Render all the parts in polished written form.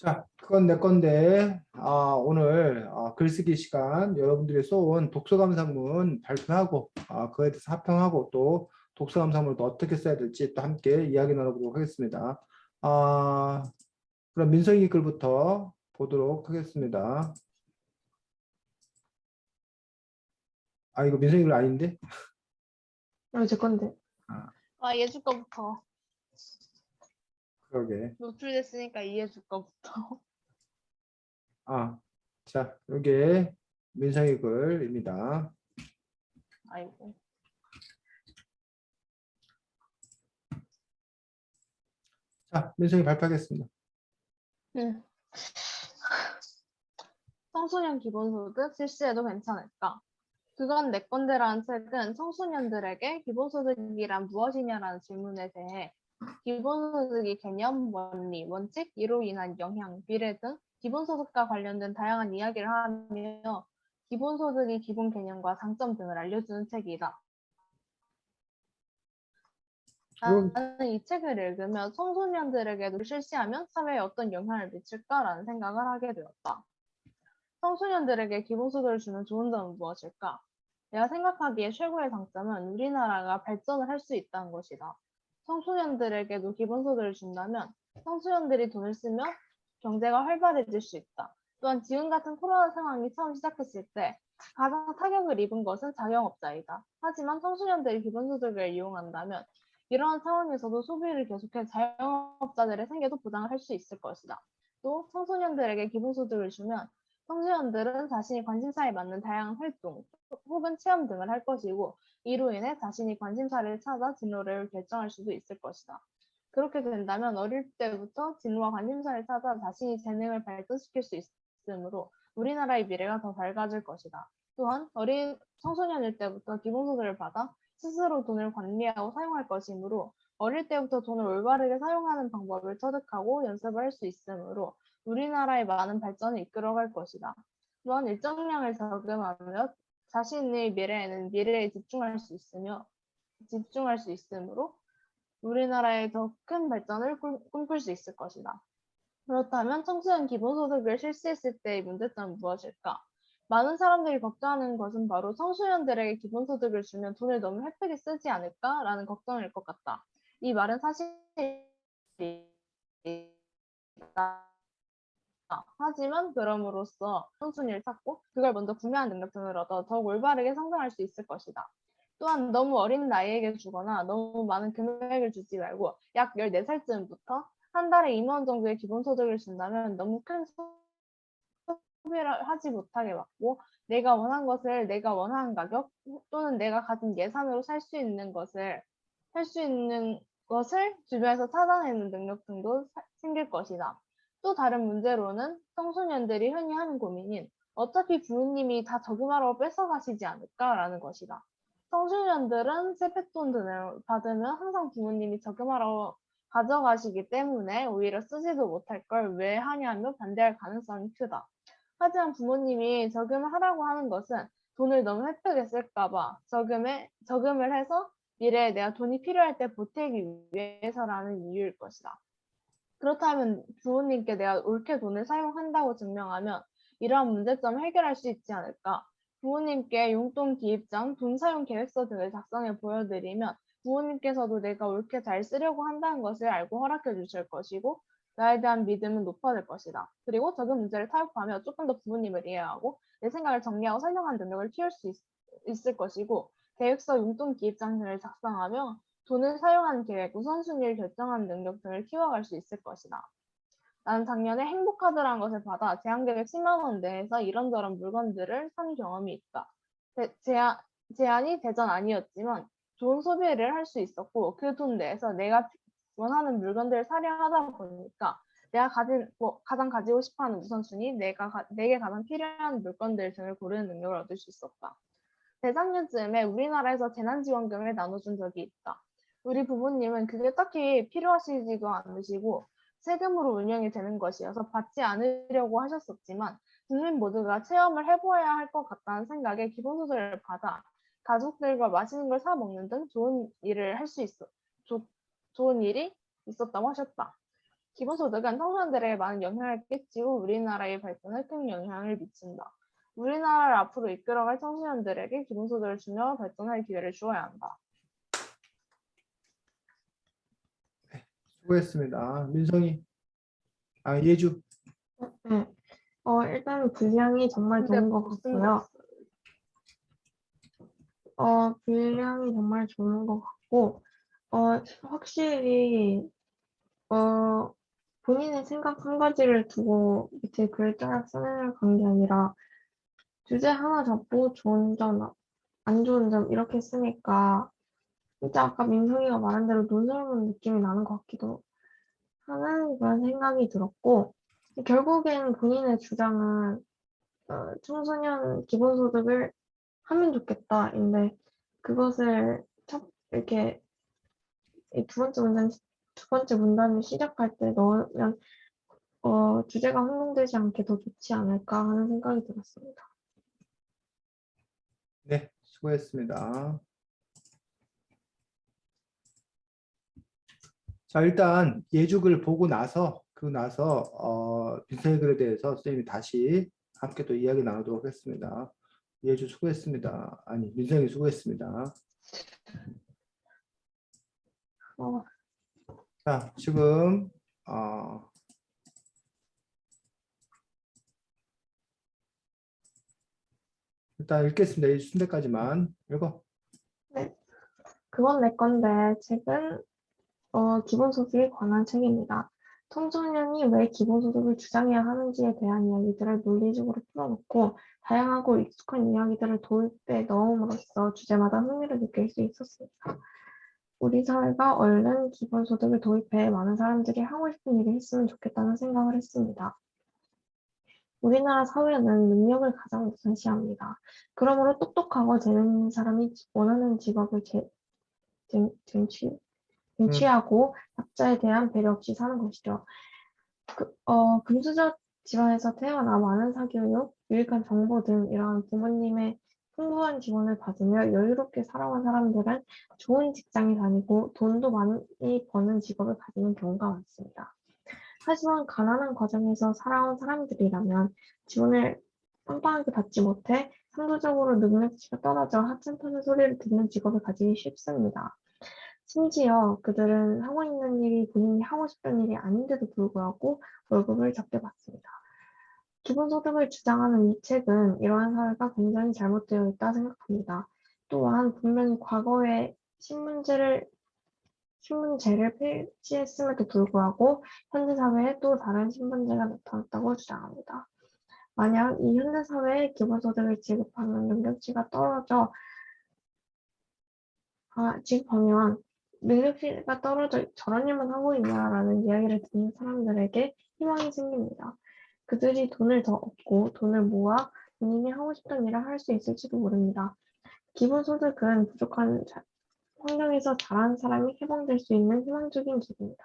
자, 그건 내 건데, 오늘 글쓰기 시간 여러분들이 써온 독서감상문 발표하고, 그에 대해서 합평하고 또 독서감상문을 또 어떻게 써야 될지 또 함께 이야기 나눠보도록 하겠습니다. 아, 그럼 민성이 글부터 보도록 하겠습니다. 이거 민성이 글 아닌데? 제 건데. 예주 거부터. 그러게. 노출됐으니까 이해주 거부터. 자, 이게 민성이 글입니다. 아이고. 자, 민성이 발표하겠습니다. 청소년 기본소득 실시해도 괜찮을까? 그건 내 건데라는 책은 청소년들에게 기본소득이란 무엇이냐라는 질문에 대해 기본소득의 개념, 원리, 원칙, 이로 인한 영향, 미래 등 기본소득과 관련된 다양한 이야기를 하며 기본소득의 기본 개념과 장점 등을 알려주는 책이다. 나는 이 책을 읽으며 청소년들에게도 실시하면 사회에 어떤 영향을 미칠까라는 생각을 하게 되었다. 청소년들에게 기본소득을 주는 좋은 점은 무엇일까? 내가 생각하기에 최고의 장점은 우리나라가 발전을 할 수 있다는 것이다. 청소년들에게도 기본소득을 준다면 청소년들이 돈을 쓰며 경제가 활발해질 수 있다. 또한 지금 같은 코로나 상황이 처음 시작했을 때 가장 타격을 입은 것은 자영업자이다. 하지만 청소년들이 기본소득을 이용한다면 이러한 상황에서도 소비를 계속해 자영업자들의 생계도 보장을 할 수 있을 것이다. 또 청소년들에게 기본소득을 주면 청소년들은 자신이 관심사에 맞는 다양한 활동 혹은 체험 등을 할 것이고 이로 인해 자신이 관심사를 찾아 진로를 결정할 수도 있을 것이다. 그렇게 된다면 어릴 때부터 진로와 관심사를 찾아 자신이 재능을 발전시킬 수 있으므로 우리나라의 미래가 더 밝아질 것이다. 또한 어린 청소년일 때부터 기본소득을 받아 스스로 돈을 관리하고 사용할 것이므로 어릴 때부터 돈을 올바르게 사용하는 방법을 터득하고 연습을 할 수 있으므로 우리나라의 많은 발전을 이끌어갈 것이다. 또한 일정량을 저금하며 자신의 미래에 집중할 수 있으므로 우리나라의 더 큰 발전을 꿈꿀 수 있을 것이다. 그렇다면 청소년 기본소득을 실시했을 때의 문제점은 무엇일까? 많은 사람들이 걱정하는 것은 바로 청소년들에게 기본소득을 주면 돈을 너무 혜택이 쓰지 않을까라는 걱정일 것 같다. 이 말은 사실이다. 하지만 그럼으로써 선순위를 찾고 그걸 먼저 구매하는 능력 등을 얻어 더욱 올바르게 성장할 수 있을 것이다. 또한 너무 어린 나이에게 주거나 너무 많은 금액을 주지 말고 약 14살쯤부터 한 달에 2만 원 정도의 기본소득을 준다면 너무 큰 소비를 하지 못하게 막고 내가 원하는 것을 내가 원하는 가격 또는 내가 가진 예산으로 살 수 있는 것을 주변에서 찾아내는 능력 등도 생길 것이다. 또 다른 문제로는 청소년들이 흔히 하는 고민인 어차피 부모님이 다 저금하라고 뺏어가시지 않을까라는 것이다. 청소년들은 세뱃돈 등을 받으면 항상 부모님이 저금하라고 가져가시기 때문에 오히려 쓰지도 못할 걸 왜 하냐며 반대할 가능성이 크다. 하지만 부모님이 저금을 하라고 하는 것은 돈을 너무 혜택에 쓸까봐 저금을 해서 미래에 내가 돈이 필요할 때 보태기 위해서라는 이유일 것이다. 그렇다면 부모님께 내가 옳게 돈을 사용한다고 증명하면 이러한 문제점을 해결할 수 있지 않을까? 부모님께 용돈 기입장, 돈 사용 계획서 등을 작성해 보여드리면 부모님께서도 내가 옳게 잘 쓰려고 한다는 것을 알고 허락해 주실 것이고 나에 대한 믿음은 높아질 것이다. 그리고 적은 문제를 타협하며 조금 더 부모님을 이해하고 내 생각을 정리하고 설명하는 능력을 키울 수 있을 것이고 계획서, 용돈 기입장 등을 작성하며 돈을 사용하는 계획, 우선순위를 결정하는 능력 등을 키워갈 수 있을 것이다. 나는 작년에 행복카드라는 것을 받아 제한금액 10만 원 내에서 이런저런 물건들을 산 경험이 있다. 제한이 대전 아니었지만 좋은 소비를 할 수 있었고 그 돈 내에서 내가 원하는 물건들을 사려 하다 보니까 내가 가장 가지고 싶어하는 우선순위, 내게 가장 필요한 물건들 등을 고르는 능력을 얻을 수 있었다. 재작년쯤에 우리나라에서 재난지원금을 나눠준 적이 있다. 우리 부모님은 그게 딱히 필요하시지도 않으시고 세금으로 운영이 되는 것이어서 받지 않으려고 하셨었지만 국민 모두가 체험을 해보아야 할 것 같다는 생각에 기본소득을 받아 가족들과 맛있는 걸 사 먹는 등 좋은 일이 있었다고 하셨다. 기본소득은 청소년들에게 많은 영향을 끼치고 우리나라의 발전에 큰 영향을 미친다. 우리나라를 앞으로 이끌어갈 청소년들에게 기본소득을 주며 발전할 기회를 주어야 한다. 수고했습니다. 민성이, 예주. 네. 일단 분량이 정말 근데 좋은 것 무슨 같고요. 분량이 정말 좋은 것 같고, 확실히, 본인의 생각 한 가지를 두고 밑에 글을 쫙 써내려간 게 아니라, 주제 하나 잡고 좋은 점, 안 좋은 점 이렇게 쓰니까, 진짜 아까 민성이가 말한 대로 논설문 느낌이 나는 것 같기도 하는 그런 생각이 들었고, 결국엔 본인의 주장은 청소년 기본소득을 하면 좋겠다인데 그것을 이렇게 이 두 번째 문단을 시작할 때 넣으면 주제가 혼동되지 않게 더 좋지 않을까 하는 생각이 들었습니다. 네, 수고했습니다. 자, 일단 예죽을 보고 나서 민서의 글에 대해서 선생님이 다시 함께 또 이야기 나누도록 하겠습니다. 예주 수고했습니다. 아니, 민성이 수고했습니다. 어, 자, 지금 일단 읽겠습니다. 이 순대까지만 읽어. 네, 그건 내 건데 책은 기본소득에 관한 책입니다. 청소년이 왜 기본소득을 주장해야 하는지에 대한 이야기들을 논리적으로 풀어놓고 다양하고 익숙한 이야기들을 도입에 넣음으로써 주제마다 흥미를 느낄 수 있었습니다. 우리 사회가 얼른 기본소득을 도입해 많은 사람들이 하고 싶은 일을 했으면 좋겠다는 생각을 했습니다. 우리나라 사회는 능력을 가장 우선시합니다. 그러므로 똑똑하고 재능있는 사람이 원하는 직업을 쟁취하고 약자에 대한 배려 없이 사는 것이죠. 금수저 집안에서 태어나 많은 사교육, 유익한 정보 등 이러한 부모님의 풍부한 지원을 받으며 여유롭게 살아온 사람들은 좋은 직장에 다니고 돈도 많이 버는 직업을 가지는 경우가 많습니다. 하지만 가난한 과정에서 살아온 사람들이라면 지원을 빵빵하게 받지 못해 상대적으로 능력치가 떨어져 하찮다는 소리를 듣는 직업을 가지기 쉽습니다. 심지어 그들은 하고 있는 일이 본인이 하고 싶은 일이 아닌데도 불구하고 월급을 적게 받습니다. 기본소득을 주장하는 이 책은 이러한 사회가 굉장히 잘못되어 있다 생각합니다. 또한 분명히 과거에 신분제를 폐지했음에도 불구하고 현대 사회에 또 다른 신분제가 나타났다고 주장합니다. 만약 이 현대 사회에 기본소득을 지급하면 능력치가 떨어져 지급하면 능력치가 떨어져 저런 일만 하고 있냐라는 이야기를 듣는 사람들에게 희망이 생깁니다. 그들이 돈을 더 얻고 돈을 모아 본인이 하고 싶던 일을 할 수 있을지도 모릅니다. 기본소득은 부족한 환경에서 자란 사람이 해방될 수 있는 희망적인 길입니다.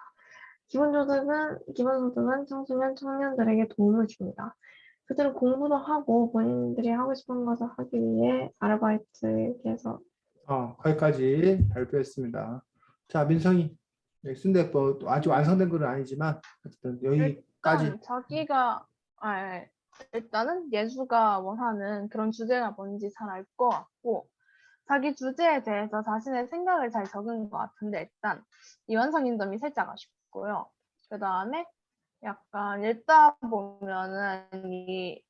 기본소득은 청년들에게 도움을 줍니다. 그들은 공부도 하고 본인들이 하고 싶은 것을 하기 위해 아르바이트에서 거기까지 발표했습니다. 자, 민성이. 네, 순대 뭐 아직 완성된 건 아니지만 어쨌든 여기까지. 일단 일단은 예수가 원하는 그런 주제가 뭔지 잘 알 것 같고 자기 주제에 대해서 자신의 생각을 잘 적은 것 같은데 일단 이완성인 점이 살짝 아쉽고요. 그 다음에 약간 읽다 보면은 이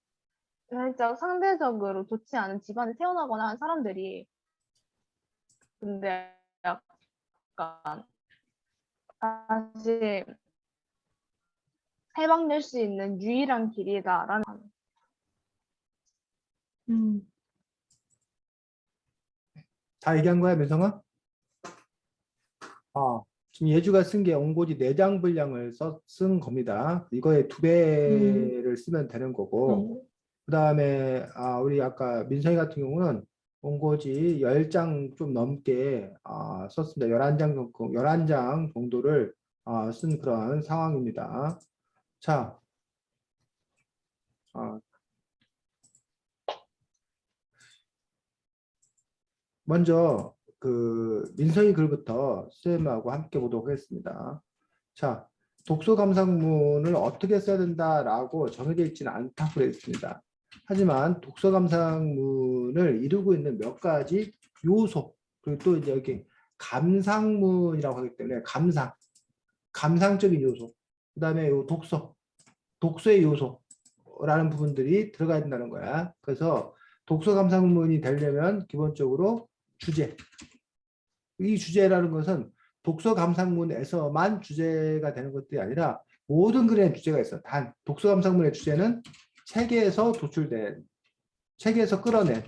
살짝 상대적으로 좋지 않은 집안에 태어나거나 한 사람들이 근데 약간 다시 해방될 수 있는 유일한 길이다라는 다 얘기한 거야, 민성아? 지금 예주가 쓴 게 온고지 4장 분량을 쓴 겁니다. 이거에 2배를 쓰면 되는 거고, 네. 그 다음에 우리 아까 민성이 같은 경우는 원고지 10장 좀 넘게 썼습니다. 11장 정도를 쓴 그런 상황입니다. 자, 먼저 그 민성이 글부터 쌤하고 함께 보도록 하겠습니다. 자, 독서 감상문을 어떻게 써야 된다라고 정해져 있지는 않다고 그랬습니다. 하지만 독서 감상문을 이루고 있는 몇 가지 요소, 그리고 또 이제 여기 감상문이라고 하기 때문에 감상적인 요소, 그 다음에 요 독서의 요소라는 부분들이 들어가야 된다는 거야. 그래서 독서 감상문이 되려면 기본적으로 주제, 이 주제라는 것은 독서 감상문에서만 주제가 되는 것들이 아니라 모든 글에 주제가 있어. 단 독서 감상문의 주제는 책에서 도출된, 책에서 끌어낸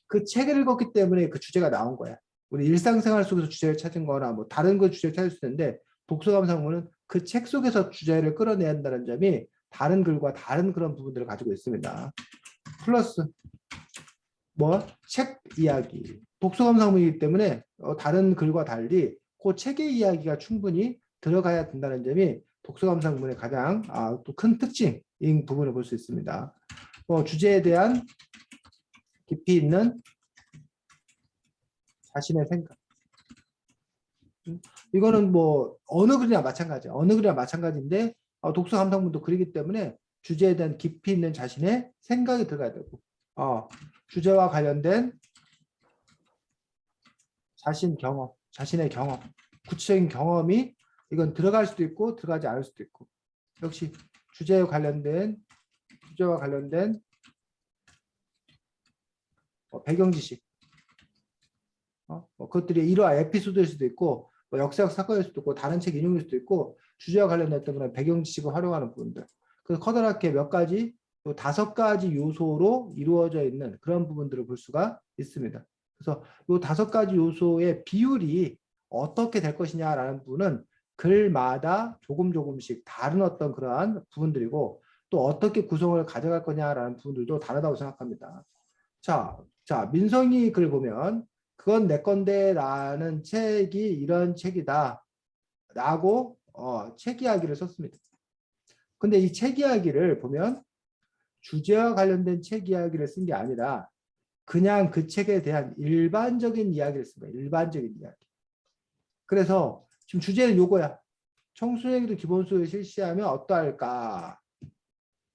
그 책을 읽었기 때문에 그 주제가 나온 거야. 우리 일상생활 속에서 주제를 찾은 거나 뭐 다른 그 주제를 찾을 수 있는데 독서 감상문은 그 책 속에서 주제를 끌어내야 한다는 점이 다른 글과 다른 그런 부분들을 가지고 있습니다. 플러스 책 이야기, 독서 감상문이기 때문에 다른 글과 달리 그 책의 이야기가 충분히 들어가야 된다는 점이 독서 감상문의 가장 또 큰 특징인 부분을 볼 수 있습니다. 주제에 대한 깊이 있는 자신의 생각. 이거는 뭐 어느 글이나 마찬가지인데 독서 감상문도 그리기 때문에 주제에 대한 깊이 있는 자신의 생각이 들어가야 되고 주제와 관련된 자신의 경험, 구체적인 경험이 이건 들어갈 수도 있고 들어가지 않을 수도 있고 역시 주제와 관련된 배경 지식, 그것들이 일화 에피소드일 수도 있고 역사적 사건일 수도 있고 다른 책 인용일 수도 있고 주제와 관련됐던 그런 배경 지식을 활용하는 부분들. 그래서 커다랗게 몇 가지, 또 5가지 요소로 이루어져 있는 그런 부분들을 볼 수가 있습니다. 그래서 이 5가지 요소의 비율이 어떻게 될 것이냐라는 부분은 글마다 조금씩 다른 어떤 그러한 부분들이고 또 어떻게 구성을 가져갈 거냐라는 부분들도 다르다고 생각합니다. 자, 민성이 글 보면 그건 내 건데 라는 책이 이런 책이다 라고 책 이야기를 썼습니다. 근데 이 책 이야기를 보면 주제와 관련된 책 이야기를 쓴 게 아니라 그냥 그 책에 대한 일반적인 이야기를 쓴 거예요. 일반적인 이야기. 그래서 지금 주제는 요거야. 청소년에게도 기본소득을 실시하면 어떠할까?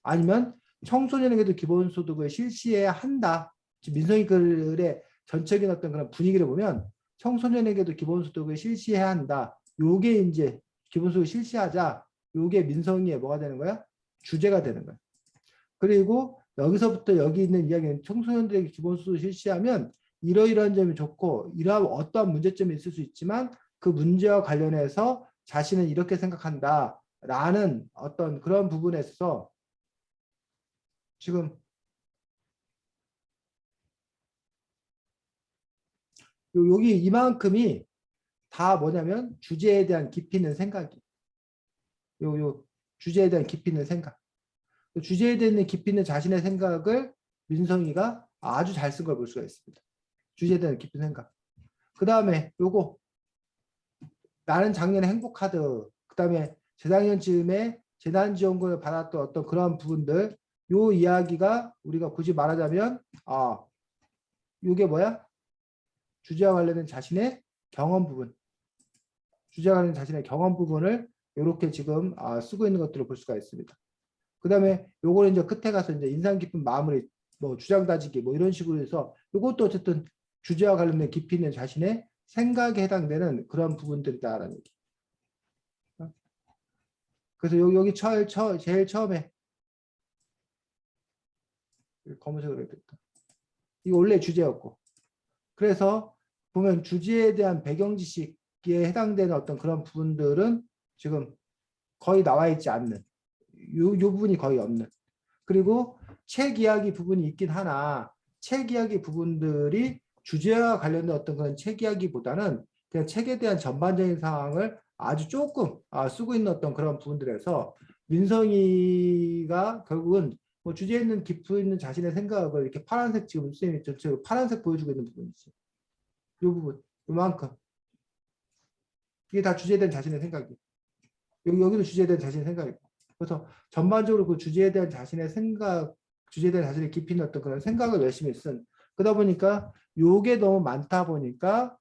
아니면 청소년에게도 기본소득을 실시해야 한다. 지금 민성이 글의 전적인 어떤 그런 분위기를 보면 청소년에게도 기본소득을 실시해야 한다. 요게 이제 기본소득을 실시하자. 요게 민성이의 뭐가 되는 거야? 주제가 되는 거야. 그리고 여기서부터 여기 있는 이야기는 청소년들에게 기본소득을 실시하면 이러이러한 점이 좋고 이러한 어떠한 문제점이 있을 수 있지만 그 문제와 관련해서 자신은 이렇게 생각한다 라는 어떤 그런 부분에서 지금 여기 이만큼이 다 뭐냐면 주제에 대한 깊이 있는 생각이 요 주제에 대한 깊이 있는 생각, 주제에 대한 깊이 있는 자신의 생각을 민성이가 아주 잘 쓴 걸 볼 수가 있습니다. 주제에 대한 깊이 있는 생각. 그 다음에 요거 나는 작년에 행복하드, 그 다음에 재작년쯤에 재난지원금을 받았던 어떤 그런 부분들, 요 이야기가 우리가 굳이 말하자면 요게 뭐야? 주제와 관련된 자신의 경험 부분, 주제와 관련된 자신의 경험 부분을 이렇게 지금 쓰고 있는 것들을 볼 수가 있습니다. 그 다음에 요거는 이제 끝에 가서 이제 인상 깊은 마무리, 뭐 주장 다지기, 뭐 이런 식으로 해서 요것도 어쨌든 주제와 관련된 깊이 있는 자신의 생각에 해당되는 그런 부분들이다라는 얘기. 그래서 여기 제일 처음에 검은색으로 했다. 이거 원래 주제였고. 그래서 보면 주제에 대한 배경 지식에 해당되는 어떤 그런 부분들은 지금 거의 나와 있지 않는, 요 부분이 거의 없는. 그리고 책 이야기 부분이 있긴 하나 책 이야기 부분들이 주제와 관련된 어떤 그런 책 이야기보다는 그냥 책에 대한 전반적인 상황을 아주 조금 쓰고 있는 어떤 그런 부분들에서 민성이가 결국은 뭐 주제에 있는 깊이 있는 자신의 생각을 이렇게 파란색 지금 선생님이 전체로 파란색 보여주고 있는 부분이지. 이 부분, 이만큼. 이게 다 주제에 대한 자신의 생각이. 여기도 주제에 대한 자신의 생각이고. 그래서 전반적으로 그 주제에 대한 자신의 생각, 주제에 대한 자신의 깊이 있는 어떤 그런 생각을 열심히 쓴. 그러다 보니까 요게 너무 많다 보니까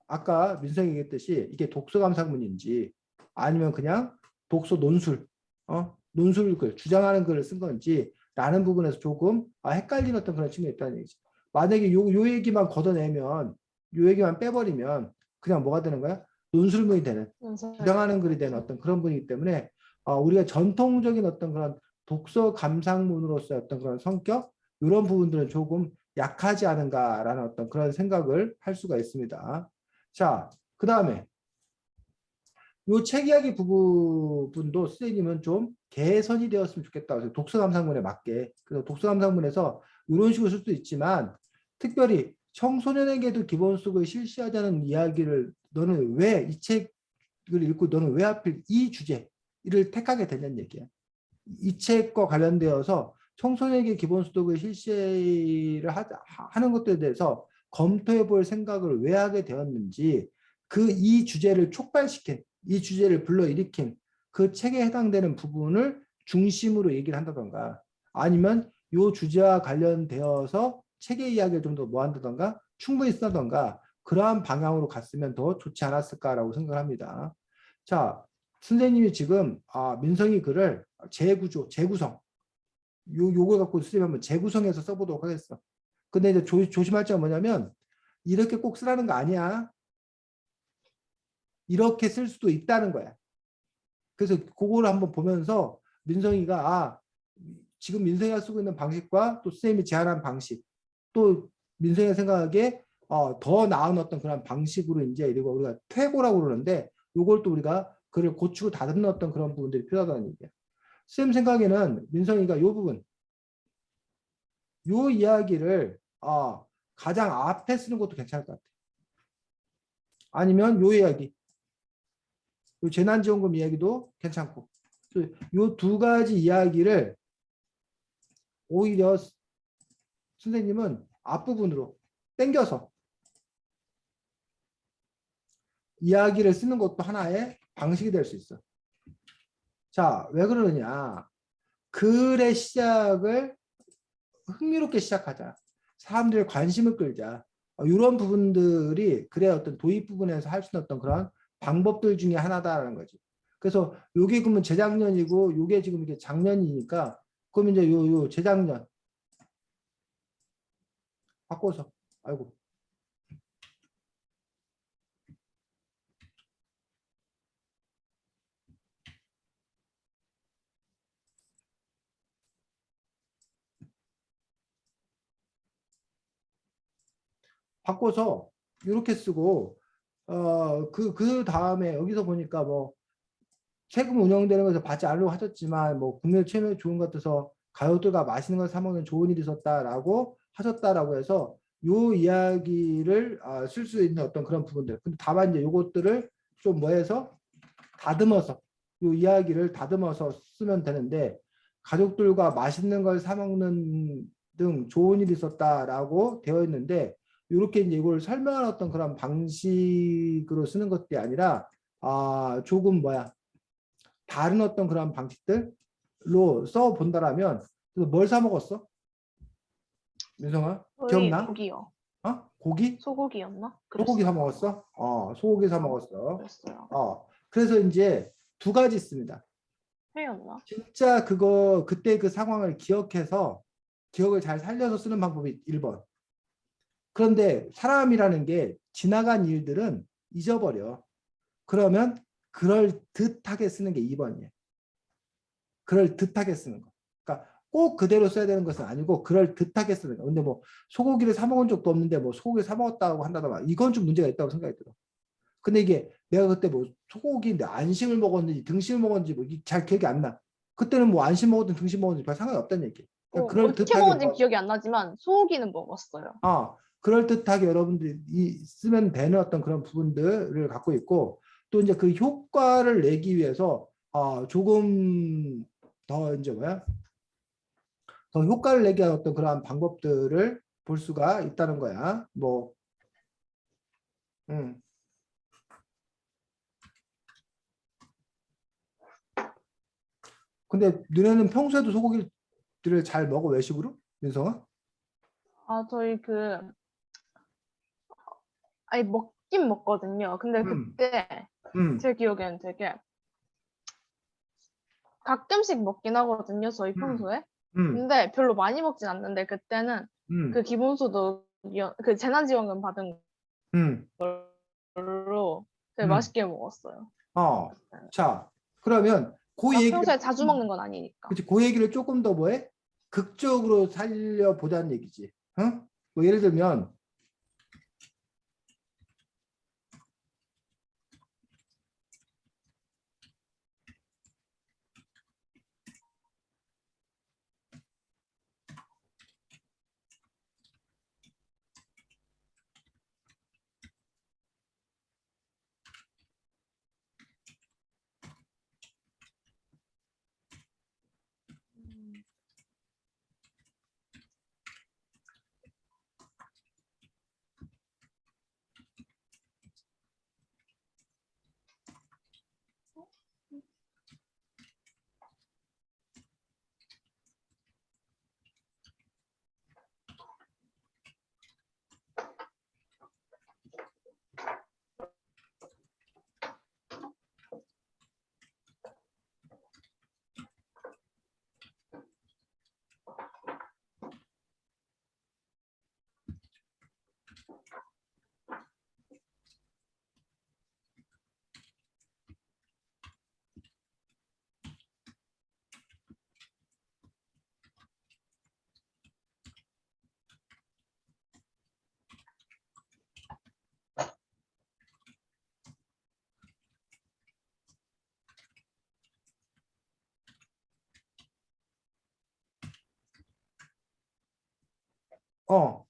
아까 민성이 얘기했듯이 이게 독서 감상문인지 아니면 그냥 독서 논술, 논술 주장하는 글을 쓴 건지 라는 부분에서 조금 헷갈리는 어떤 그런 측면이 있다는 얘기지. 만약에 요 얘기만 걷어내면, 요 얘기만 빼버리면 그냥 뭐가 되는 거야? 논술문이 되는, 주장하는 글이 되는 어떤 그런 분이기 때문에 우리가 전통적인 어떤 그런 독서 감상문으로서의 어떤 그런 성격, 이런 부분들은 조금 약하지 않은가라는 어떤 그런 생각을 할 수가 있습니다. 자, 그 다음에 요 책 이야기 부분도 선생님은 좀 개선이 되었으면 좋겠다. 그래서 독서 감상문에 맞게. 그래서 독서 감상문에서 이런 식으로 쓸 수도 있지만 특별히 청소년에게도 기본 수업을 실시하자는 이야기를 너는 왜 이 책을 읽고 너는 왜 하필 이 주제를 택하게 됐냐는 얘기야. 이 책과 관련되어서 청소년에게 기본 소득을 실시를 하는 것들에 대해서 검토해 볼 생각을 왜 하게 되었는지 이 주제를 촉발시킨, 이 주제를 불러일으킨 그 책에 해당되는 부분을 중심으로 얘기를 한다던가 아니면 이 주제와 관련되어서 책의 이야기를 좀 더 뭐 한다던가 충분히 쓴다던가 그러한 방향으로 갔으면 더 좋지 않았을까라고 생각합니다. 자, 선생님이 지금 민성이 글을 재구조, 재구성 요걸 갖고 수립 한번 재구성해서 써보도록 하겠어. 근데 이제 조심할 점은 뭐냐면 이렇게 꼭 쓰라는 거 아니야. 이렇게 쓸 수도 있다는 거야. 그래서 그거를 한번 보면서 민성이가 지금 민성이가 쓰고 있는 방식과 또 선생님이 제안한 방식 또 민성이가 생각하기에 더 나은 어떤 그런 방식으로 이제 이리고 우리가 퇴고라고 그러는데 요걸 또 우리가 그를 고치고 다듬는 어떤 그런 부분들이 필요하다는 얘기야. 쌤 생각에는 민성이가 요 부분 요 이야기를 가장 앞에 쓰는 것도 괜찮을 것 같아. 아니면 요 이야기 요 재난지원금 이야기도 괜찮고 요 두 가지 이야기를 오히려 선생님은 앞부분으로 땡겨서 이야기를 쓰는 것도 하나의 방식이 될 수 있어. 자, 왜 그러느냐. 글의 시작을 흥미롭게 시작하자. 사람들의 관심을 끌자. 이런 부분들이 글의 어떤 도입 부분에서 할 수 있는 어떤 그런 방법들 중에 하나다라는 거지. 그래서 요게 그러면 재작년이고 요게 지금 이게 작년이니까 그럼 이제 요 재작년 바꿔서 아이고 바꿔서 이렇게 쓰고 그 다음에 여기서 보니까 뭐 세금 운영되는 것에서 받지 않으려고 하셨지만 뭐 국내 최면 좋은 것 같아서 가족들과 맛있는 걸 사 먹는 좋은 일이 있었다라고 하셨다라고 해서 요 이야기를 쓸 수 있는 어떤 그런 부분들. 근데 다만 이제 요것들을 좀 뭐해서 다듬어서 요 이야기를 다듬어서 쓰면 되는데 가족들과 맛있는 걸 사 먹는 등 좋은 일이 있었다라고 되어 있는데 이렇게 이제 이걸 설명하는 어떤 그런 방식으로 쓰는 것이 아니라 조금 다른 어떤 그런 방식들로 써 본다라면 뭘 사 먹었어? 민성아 저희 기억나? 고기요. 고기? 소고기였나? 소고기 사 그랬어요. 먹었어? 소고기 사 먹었어. 그랬어요. 그래서 이제 두 가지 있습니다. 회였나? 진짜 그때 그 상황을 기억해서 기억을 잘 살려서 쓰는 방법이 1번. 그런데 사람이라는 게 지나간 일들은 잊어버려. 그러면 그럴 듯하게 쓰는 게 2번이에요. 그럴 듯하게 쓰는 거. 그러니까 꼭 그대로 써야 되는 것은 아니고 그럴 듯하게 쓰는 거. 근데 뭐 소고기를 사 먹은 적도 없는데 뭐 소고기 사 먹었다고 한다더라. 이건 좀 문제가 있다고 생각이 들어. 근데 이게 내가 그때 뭐 소고기인데 안심을 먹었는지 등심을 먹었는지 뭐 잘 기억이 안 나. 그때는 뭐 안심 먹었든 등심 먹었든지 별 상관이 없다는 얘기. 그러니까 그럴 어떻게 듯하게 먹은지 기억이 안 나지만 소고기는 먹었어요. 그럴 듯하게 여러분들이 쓰면 되는 어떤 그런 부분들을 갖고 있고 또 이제 그 효과를 내기 위해서 조금 더 이제 더 효과를 내기 위한 어떤 그러한 방법들을 볼 수가 있다는 거야. 뭐 근데 너네는 평소에도 소고기를 잘 먹어 외식으로? 민성아? 저희 아니 먹긴 먹거든요. 근데 음, 그때 음, 제 기억에는 되게 가끔씩 먹긴 하거든요, 저희 음. 평소에. 음, 근데 별로 많이 먹진 않는데 그때는 음, 그 기본소득 그 재난지원금 받은 음, 걸로 되게 음. 맛있게 먹었어요. 자, 그러면 그 막 얘기를 평소에 자주 먹는 건 아니니까. 그치, 그 얘기를 조금 더 뭐해? 극적으로 살려보자는 얘기지. 응? 뭐 예를 들면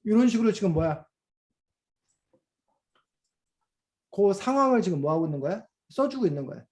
이런 식으로 지금 뭐야? 그 상황을 지금 뭐 하고 있는 거야? 써주고 있는 거야.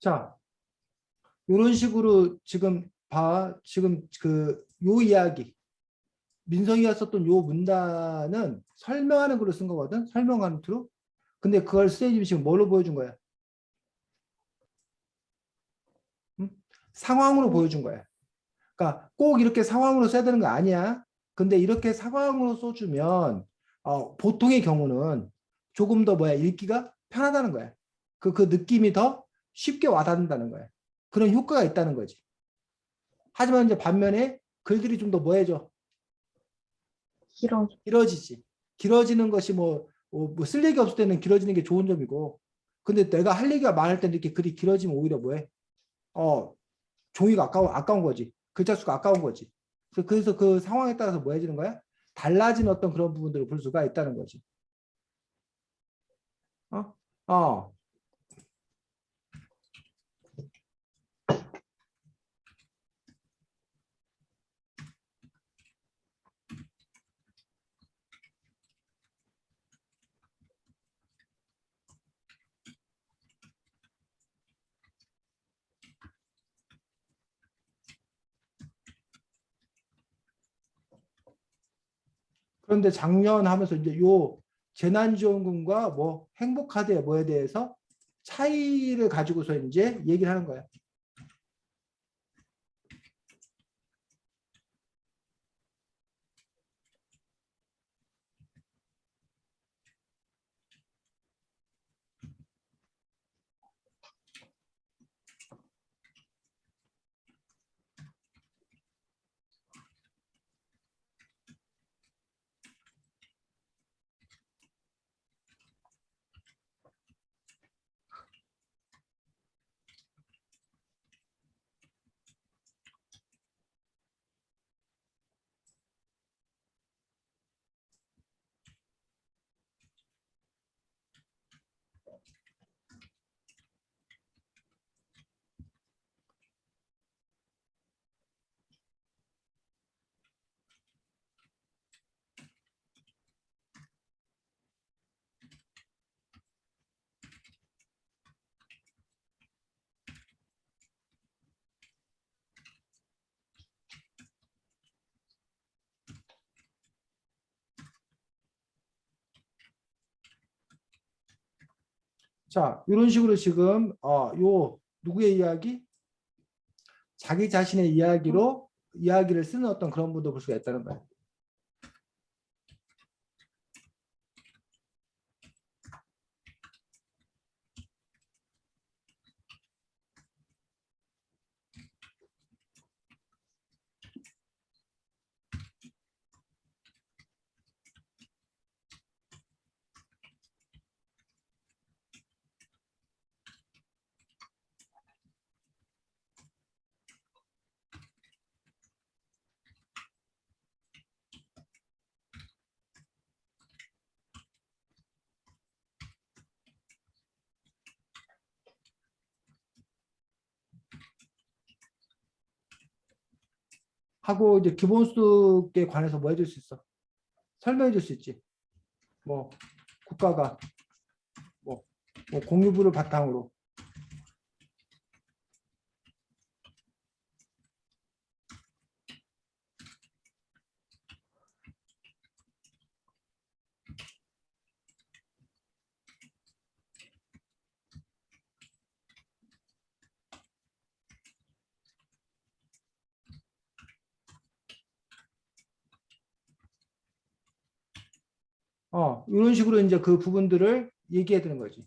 자, 이런 식으로 지금 봐. 지금 그 요 이야기 민성이가 썼던 요 문단은 설명하는 글로 쓴 거거든. 설명하는 투로. 근데 그걸 쌤이 지금 뭘로 보여준 거야? 응? 상황으로 음, 보여준 거야. 그러니까 꼭 이렇게 상황으로 써야 되는 거 아니야. 근데 이렇게 상황으로 써주면 보통의 경우는 조금 더 뭐야 읽기가 편하다는 거야. 그 느낌이 더 쉽게 와닿는다는 거야. 그런 효과가 있다는 거지. 하지만 이제 반면에 글들이 좀 더 뭐해져? 길어. 길어지지. 길어지는 것이 쓸 얘기 없을 때는 길어지는 게 좋은 점이고, 근데 내가 할 얘기가 많을 때는 이렇게 글이 길어지면 오히려 뭐해? 종이가 아까운 거지. 글자 수가 아까운 거지. 그래서 그 상황에 따라서 뭐 해지는 거야? 달라진 어떤 그런 부분들을 볼 수가 있다는 거지. 어? 어. 그런데 작년 하면서 이제 요 재난지원금과 뭐 행복카드 뭐에 대해서 차이를 가지고서 이제 얘기를 하는 거야. 자, 이런 식으로 지금 요 누구의 이야기? 자기 자신의 이야기로 이야기를 쓰는 어떤 그런 분도 볼 수가 있다는 거예요. 하고 이제 기본소득에 관해서 뭐 해줄 수 있어? 설명해 줄 수 있지. 뭐 국가가 뭐 공유부를 바탕으로 이런 식으로 이제 그 부분들을 얘기해야 되는 거지.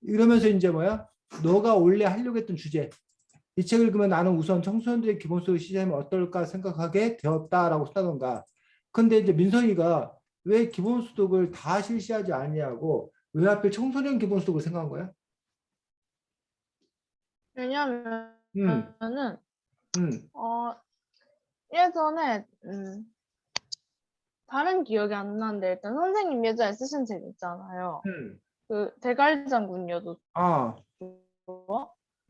이러면서 이제 뭐야? 너가 원래 하려고 했던 주제. 이 책을 읽으면 나는 우선 청소년들의 기본소득 시스템이 어떨까 생각하게 되었다라고 쓰다던가. 근데 이제 민선이가 왜 기본소득을 다 실시하지 않냐고 왜 하필 청소년 기본소득을 생각한 거야? 왜냐면은 음, 음, 예전에 다른 기억이 안 나는데 일단 선생님 예전에 쓰신 책 있잖아요. 음. 그 대갈장군녀도 아,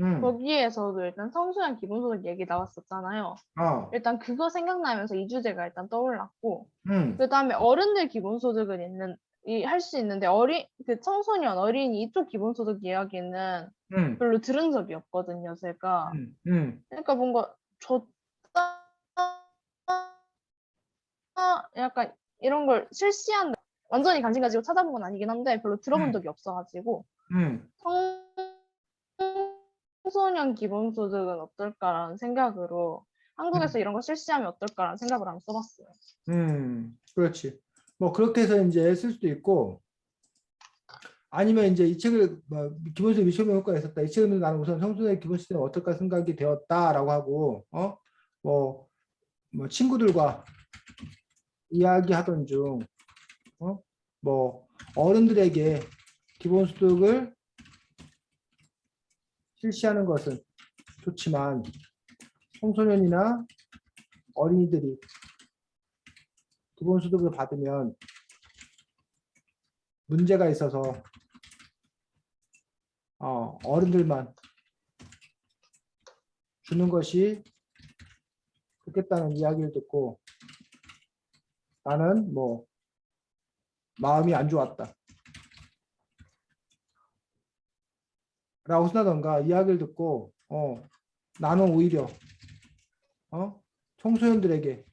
음, 거기에서도 일단 청소년 기본소득 얘기 나왔었잖아요. 아, 일단 그거 생각나면서 이 주제가 일단 떠올랐고, 음, 그 다음에 어른들 기본소득은 할 수 있는데, 그 청소년, 어린이 이쪽 기본소득 이야기는 음, 별로 들은 적이 없거든요, 제가. 음, 음, 그러니까 뭔가 줬다, 약간 이런 걸 완전히 관심 가지고 찾아본 건 아니긴 한데, 별로 들어본 음, 적이 없어가지고, 음, 청소년 기본소득은 어떨까라는 생각으로 한국에서 이런 거 실시하면 어떨까라는 생각을 한번 써봤어요. 그렇지. 뭐 그렇게 해서 이제 쓸 수도 있고, 아니면 이제 이 책을 기본소득 미처분 효과가 있었다. 이 책은 나는 우선 청소년의 기본 시스템이 어떨까 생각이 되었다라고 하고 뭐 친구들과 이야기하던 중 뭐 어른들에게 기본소득을 실시하는 것은 좋지만 청소년이나 어린이들이 기본소득을 받으면 문제가 있어서 어른들만 주는 것이 좋겠다는 이야기를 듣고 나는 뭐 마음이 안 좋았다 라고 쓴다던가 이야기를 듣고 나는 오히려 청소년들에게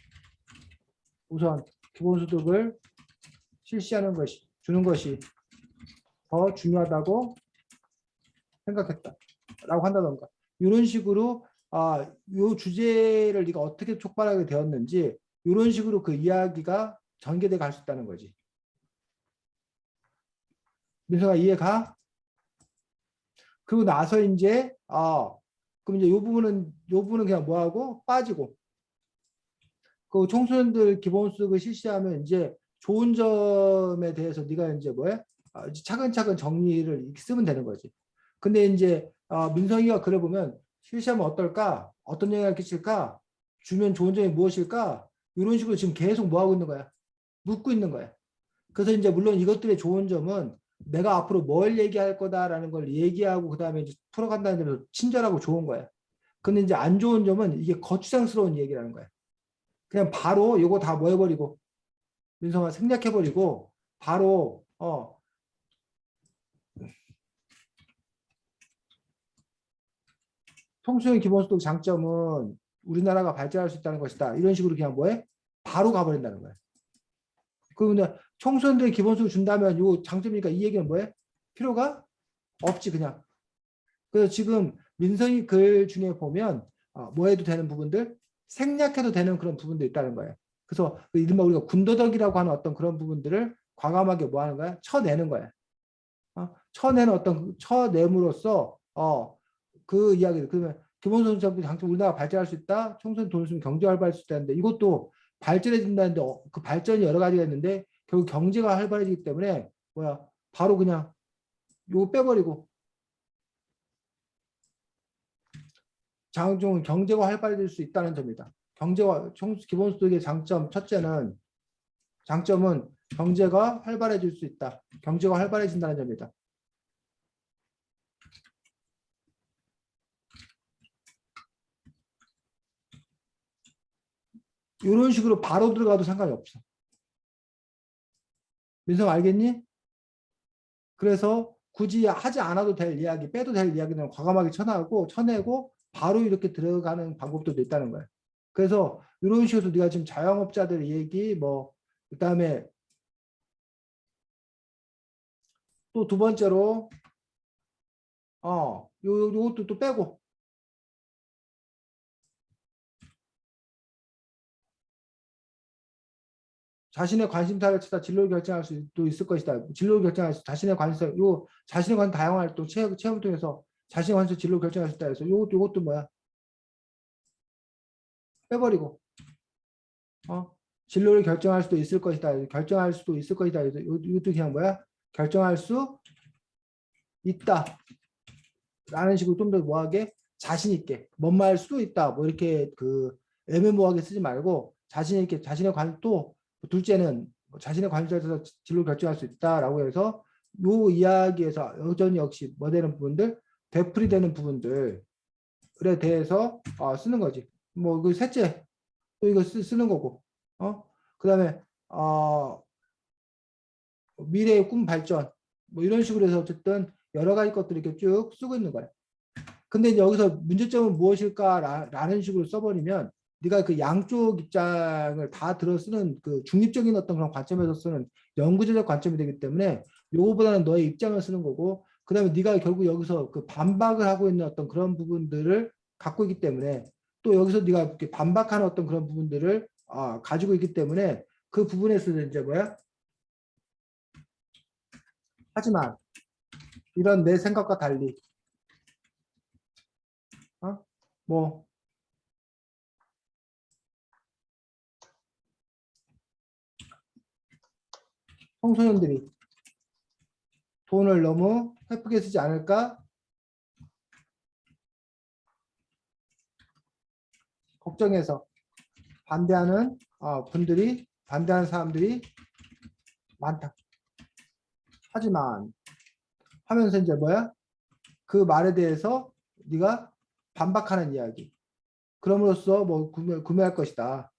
우선 기본소득을 실시하는 것이 주는 것이 더 중요하다고 생각했다 라고 한다던가 이런 식으로 이 주제를 네가 어떻게 촉발하게 되었는지 이런 식으로 그 이야기가 전개돼 갈 수 있다는 거지. 민서가 이해가? 그리고 나서 이제 그럼 이제 이 부분은 그냥 뭐하고 빠지고 그 청소년들 기본소득을 실시하면 이제 좋은 점에 대해서 네가 이제 차근차근 정리를 쓰면 되는 거지. 근데 이제 민성이가 그래 보면 실시하면 어떨까? 어떤 영향을 끼칠까? 주면 좋은 점이 무엇일까? 이런 식으로 지금 계속 뭐 하고 있는 거야? 묻고 있는 거야. 그래서 이제 물론 이것들의 좋은 점은 내가 앞으로 뭘 얘기할 거다라는 걸 얘기하고 그 다음에 이제 풀어간다는 점에서 친절하고 좋은 거야. 근데 이제 안 좋은 점은 이게 거추장스러운 얘기라는 거야. 그냥 바로 요거 다 뭐 해버리고 민성아 생략해버리고 바로 청소년 기본소득 장점은 우리나라가 발전할 수 있다는 것이다. 이런 식으로 그냥 뭐해? 바로 가버린다는 거야. 그런데 청소년들의 기본소득 준다면 요 장점이니까 이 얘기는 뭐해? 필요가 없지 그냥. 그래서 지금 민성이 글 중에 보면 뭐 해도 되는 부분들, 생략해도 되는 그런 부분도 있다는 거예요. 그래서 이른바 우리가 군더더기라고 하는 어떤 그런 부분들을 과감하게 뭐 하는 거야? 쳐내는 거야. 쳐냄으로써 그 이야기를 그러면 기본소득 장점 우리나라가 발전할 수 있다. 청소년 돈을 쓰면 경제가 활발할 수 있다는데 이것도 발전해진다는데 그 발전이 여러 가지가 있는데 결국 경제가 활발해지기 때문에 바로 그냥 요거 빼버리고 장점은 경제가 활발해질 수 있다는 점이다. 기본소득의 장점은 경제가 활발해질 수 있다. 경제가 활발해진다는 점이다. 이런 식으로 바로 들어가도 상관이 없어. 민성 알겠니? 그래서 굳이 하지 않아도 될 이야기, 빼도 될 이야기는 과감하게 쳐내고 바로 이렇게 들어가는 방법도 있다는 거예요. 그래서 이런 식으로 네가 지금 자영업자들 얘기 그다음에 또 두 번째로 요것도 또 빼고 자신의 관심사를 찾아 진로를 결정할 수도 있을 것이다. 진로를 결정할 수 자신의 관심 다양한 활동 체험을 통해서 자신의 관심 진로를 결정할 수 있다. 해서 요것도 뭐야? 빼버리고 진로를 결정할 수도 있을 것이다. 결정할 수도 있을 것이다. 이것도 그냥 뭐야? 결정할 수 있다. 라는 식으로 좀 더 뭐하게 자신 있게 뭔 말 수도 있다. 뭐 이렇게 그 애매모호하게 쓰지 말고 자신 있게 자신의 또 둘째는 자신의 관심사에 따라서 진로를 결정할 수 있다라고 해서 요 이야기에서 여전히 역시 뭐 되는 부분들 되풀이되는 부분들에 대해서 쓰는 거지. 뭐 그 셋째 또 이거 쓰는 거고 그다음에 미래의 꿈 발전 뭐 이런 식으로 해서 어쨌든 여러 가지 것들을 이렇게 쭉 쓰고 있는 거야. 근데 이제 여기서 문제점은 무엇일까라는 식으로 써버리면 네가 그 양쪽 입장을 다 들어 쓰는 그 중립적인 어떤 그런 관점에서 쓰는 연구제적 관점이 되기 때문에 요거보다는 너의 입장을 쓰는 거고 그다음에 네가 결국 여기서 그 반박을 하고 있는 어떤 그런 부분들을 갖고 있기 때문에 또 여기서 네가 이렇게 반박하는 어떤 그런 부분들을 가지고 있기 때문에 그 부분에서 이제 하지만 이런 내 생각과 달리 뭐 청소년들이 돈을 너무 헤프게 쓰지 않을까 걱정해서 반대하는 반대하는 사람들이 많다. 하지만 하면서 이제 뭐야? 그 말에 대해서 네가 반박하는 이야기. 그럼으로써 뭐 구매할 것이다.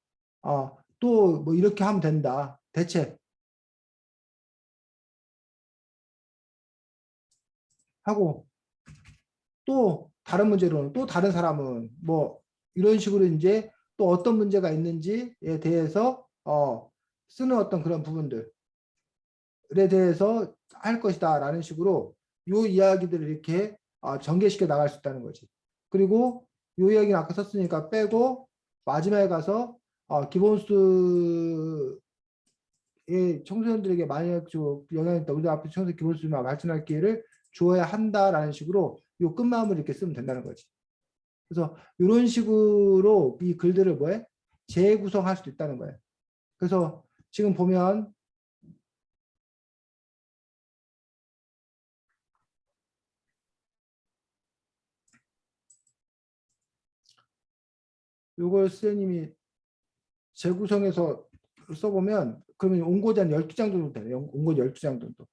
또 뭐 이렇게 하면 된다. 대체 하고 또 다른 문제로는 또 다른 사람은 뭐 이런 식으로 이제 또 어떤 문제가 있는지에 대해서 쓰는 어떤 그런 부분들에 대해서 할 것이다라는 식으로 요 이야기들을 이렇게 전개시켜 나갈 수 있다는 거지. 그리고 요 이야기는 아까 썼으니까 빼고 마지막에 가서 기본수의 청소년들에게 많이 영향이 있다. 우리 앞에 청소년 기본수만 발전할 기회를 주어야 한다라는 식으로 요 끝마무리 이렇게 쓰면 된다는 거지. 그래서 이런 식으로 이 글들을 뭐해? 재구성할 수도 있다는 거예요. 그래서 지금 보면 요걸 선생님이 재구성해서 써보면 그러면 온고지 한 12장 정도 되네요. 온고지 12장 정도.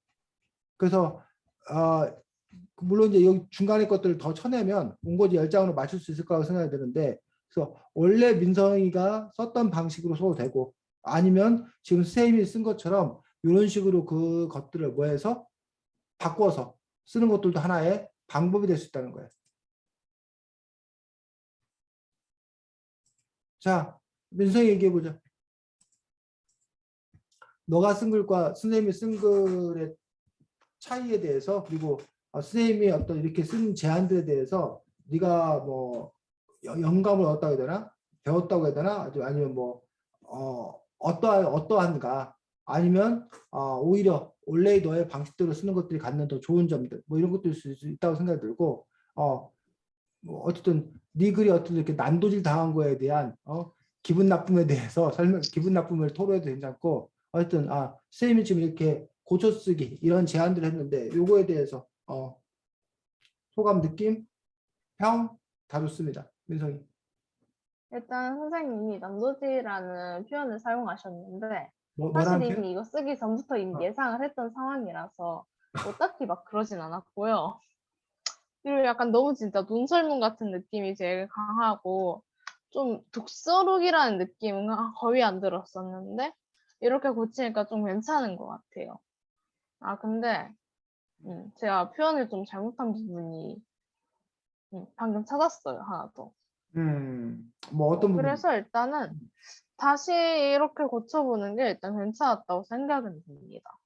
그래서 물론 이제 여기 중간에 것들을 더 쳐내면 온고지 10장으로 맞출 수 있을 거라고 생각이 드는데 그래서 원래 민성이가 썼던 방식으로 써도 되고 아니면 지금 선생님이 쓴 것처럼 이런 식으로 그 것들을 뭐해서 바꿔서 쓰는 것들도 하나의 방법이 될 수 있다는 거예요. 자, 민성이 얘기해보자. 너가 쓴 글과 선생님이 쓴 글의 차이에 대해서 그리고 선생님이 어떤 이렇게 쓴 제안들에 대해서 네가 뭐 영감을 얻었다고 해야 되나? 배웠다고 해야 되나? 아니면 뭐 어떠한가? 아니면 오히려 원래 너의 방식대로 쓰는 것들이 갖는 더 좋은 점들 뭐 이런 것도 있을 수 있다고 생각이 들고 뭐 어쨌든 네 글이 어떤 이렇게 난도질 당한 거에 대한 기분 나쁨에 대해서 기분 나쁨을 토로해도 괜찮고 어쨌든 선생님이 지금 이렇게 고쳐쓰기 이런 제안들을 했는데 요거에 대해서 소감 느낌 평 다 좋습니다. 민성이. 일단 선생님이 난도질이라는 표현을 사용하셨는데 사실 뭐라는 표현? 이미 이거 쓰기 전부터 이미 예상을 했던 상황이라서 뭐 딱히 막 그러진 않았고요. 그리고 약간 너무 진짜 논설문 같은 느낌이 제일 강하고 좀 독서록이라는 느낌은 거의 안 들었었는데 이렇게 고치니까 좀 괜찮은 것 같아요. 근데 제가 표현을 좀 잘못한 부분이 방금 찾았어요, 하나 더. 뭐 어떤 부분? 그래서 일단은 다시 이렇게 고쳐보는 게 일단 괜찮았다고 생각은 듭니다.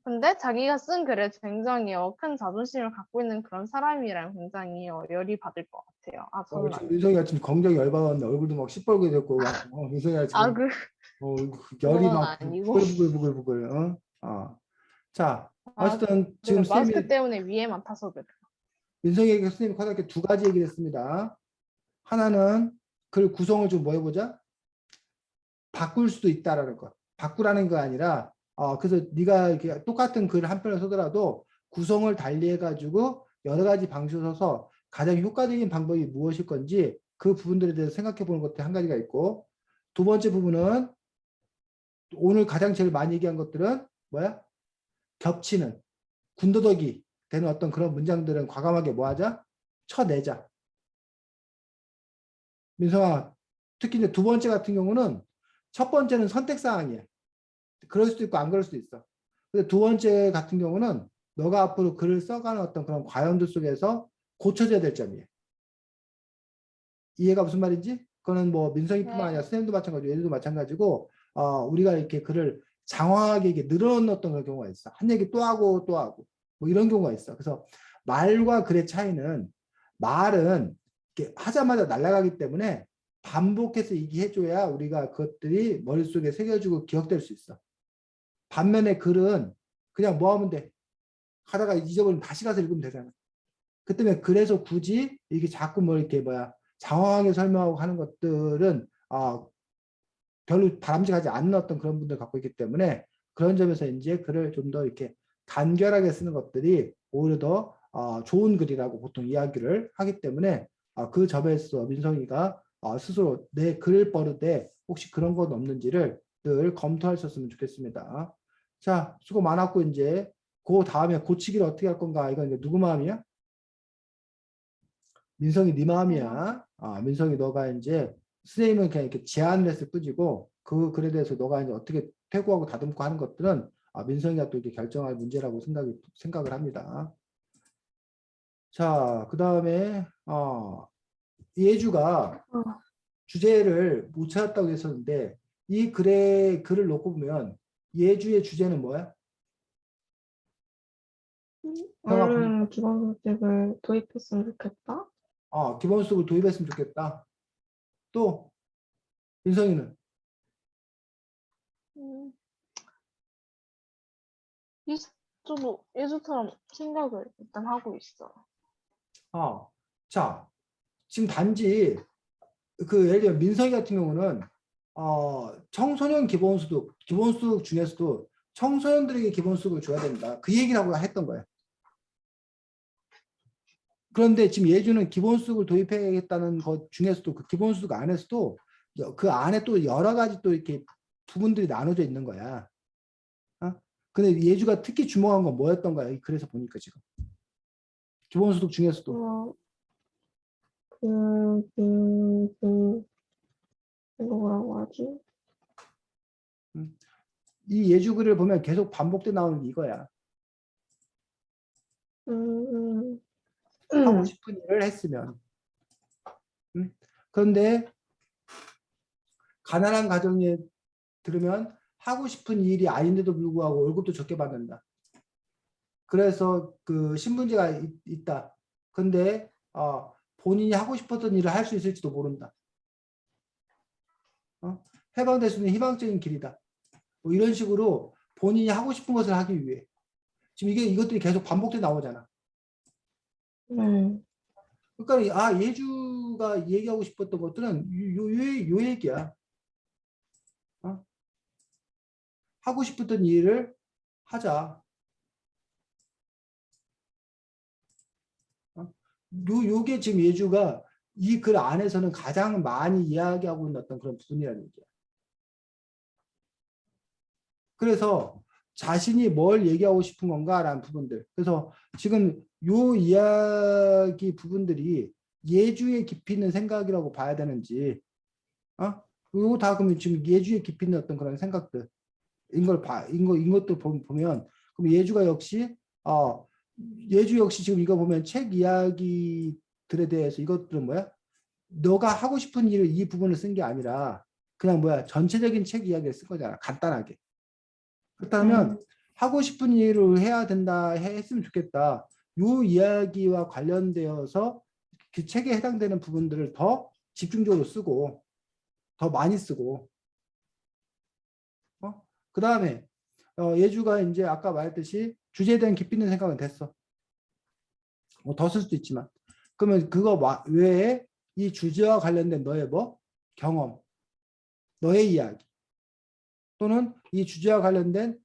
근데 자기가 쓴 글에 굉장히 큰 자존심을 갖고 있는 그런 사람이라면 굉장히 열이 받을 것 같아요. 저는 지금 아니에요. 민성이가 지금 굉장히 열받았는데 얼굴도 막 시뻘게 됐고 민성이가 지금 열이 그건 막 아니고. 부글부글 자 어쨌든 지금 마스크 쌤이 때문에 위에만 타서 그래요. 민성이에게 선생님이 커다랗게 두 가지 얘기를 했습니다. 하나는 글 구성을 좀 뭐 해보자. 바꿀 수도 있다라는 거. 바꾸라는 거 아니라 그래서 네가 이렇게 똑같은 글 한 편을 쓰더라도 구성을 달리 해가지고 여러 가지 방식으로 써서 가장 효과적인 방법이 무엇일 건지 그 부분들에 대해서 생각해 보는 것도 한 가지가 있고 두 번째 부분은 오늘 가장 제일 많이 얘기한 것들은 뭐야? 겹치는 군더더기 되는 어떤 그런 문장들은 과감하게 뭐 하자? 쳐내자. 민성아, 특히 이제 두 번째 같은 경우는 첫 번째는 선택사항이야. 그럴 수도 있고 안 그럴 수도 있어. 근데 두 번째 같은 경우는 너가 앞으로 글을 써가는 어떤 그런 과정들 속에서 고쳐져야 될 점이에요. 이해가 무슨 말인지? 그거는 뭐 민성이뿐만 아니라 선생님도 마찬가지고 얘들도 마찬가지고 우리가 이렇게 글을 장황하게 이렇게 늘어놓었던 그런 경우가 있어. 한 얘기 또 하고 또 하고 뭐 이런 경우가 있어. 그래서 말과 글의 차이는 말은 이렇게 하자마자 날아가기 때문에 반복해서 얘기해줘야 우리가 그것들이 머릿속에 새겨지고 기억될 수 있어. 반면에 글은 그냥 뭐 하면 돼? 하다가 잊어버리면 다시 가서 읽으면 되잖아. 그 때문에 그래서 굳이 이게 자꾸 뭐 이렇게 장황하게 설명하고 하는 것들은 별로 바람직하지 않는 어떤 그런 분들 갖고 있기 때문에 그런 점에서 이제 글을 좀 더 이렇게 간결하게 쓰는 것들이 오히려 더 좋은 글이라고 보통 이야기를 하기 때문에 그 점에서 민성이가 스스로 내 글 버릇에 혹시 그런 건 없는지를 늘 검토하셨으면 좋겠습니다. 자, 수고 많았고 이제 그 다음에 고치기를 어떻게 할 건가? 이건 이제 누구 마음이야? 민성이 네 마음이야. 민성이 너가 이제 선생님은 그냥 이렇게 제안을 했을 뿐이고 그 글에 대해서 너가 이제 어떻게 퇴고하고 다듬고 하는 것들은 민성이가 또 이렇게 결정할 문제라고 생각을 합니다. 자, 그 다음에 예주가 어, 주제를 못 찾았다고 했었는데 이 글을 놓고 보면 예주의 주제는 뭐야? 형아, 얼른 기본소득을 도입했으면 좋겠다. 기본소득을 도입했으면 좋겠다. 또 민성이는 음, 저도 예주처럼 생각을 일단 하고 있어. 자, 지금 단지 예를 들면 민성이 같은 경우는 청소년 기본소득 중에서도 청소년들에게 기본소득을 줘야 된다. 그 얘기를 하고 했던 거예요. 그런데 지금 예주는 기본소득을 도입해야겠다는 것 중에서도 그 기본소득 안에서도 그 안에 또 여러 가지 또 이렇게 부분들이 나눠져 있는 거야. 근데 예주가 특히 주목한 건 뭐였던 거야? 그래서 보니까 지금 기본소득 중에서도 어, 그, 그, 그, 이거 뭐라고 하지? 이 예주 글을 보면 계속 반복돼 나오는 게 이거야. 음, 하고 싶은 일을 했으면. 그런데 가난한 가정에 들으면 하고 싶은 일이 아닌데도 불구하고 월급도 적게 받는다. 그래서 그 신분제가 있다. 근데 본인이 하고 싶었던 일을 할 수 있을지도 모른다. 해방될 수 있는 희망적인 길이다. 뭐 이런 식으로 본인이 하고 싶은 것을 하기 위해 지금 이것들이 계속 반복돼 나오잖아. 그러니까 예주가 얘기하고 싶었던 것들은 요 얘기야. 하고 싶었던 일을 하자. 요게 지금 예주가 이 글 안에서는 가장 많이 이야기하고 있는 어떤 그런 부분이라는 얘기야. 그래서 자신이 뭘 얘기하고 싶은 건가라는 부분들. 그래서 지금 요 이야기 부분들이 예주의 깊이 있는 생각이라고 봐야 되는지, 요거 다 그러면 지금 예주의 깊이 있는 어떤 그런 생각들, 인것들 보면, 그럼 예주가 역시, 예주 역시 지금 이거 보면 책 이야기들에 대해서 이것들은 뭐야? 너가 하고 싶은 일을 이 부분을 쓴 게 아니라 그냥 전체적인 책 이야기를 쓴 거잖아. 간단하게. 그렇다면 하고 싶은 일을 해야 된다 했으면 좋겠다. 요 이야기와 관련되어서 그 책에 해당되는 부분들을 더 집중적으로 쓰고 더 많이 쓰고 그 다음에 예주가 이제 아까 말했듯이 주제에 대한 깊이 있는 생각은 됐어. 더 쓸 수도 있지만 그러면 그거 외에 이 주제와 관련된 너의 경험, 너의 이야기 또는 이 주제와 관련된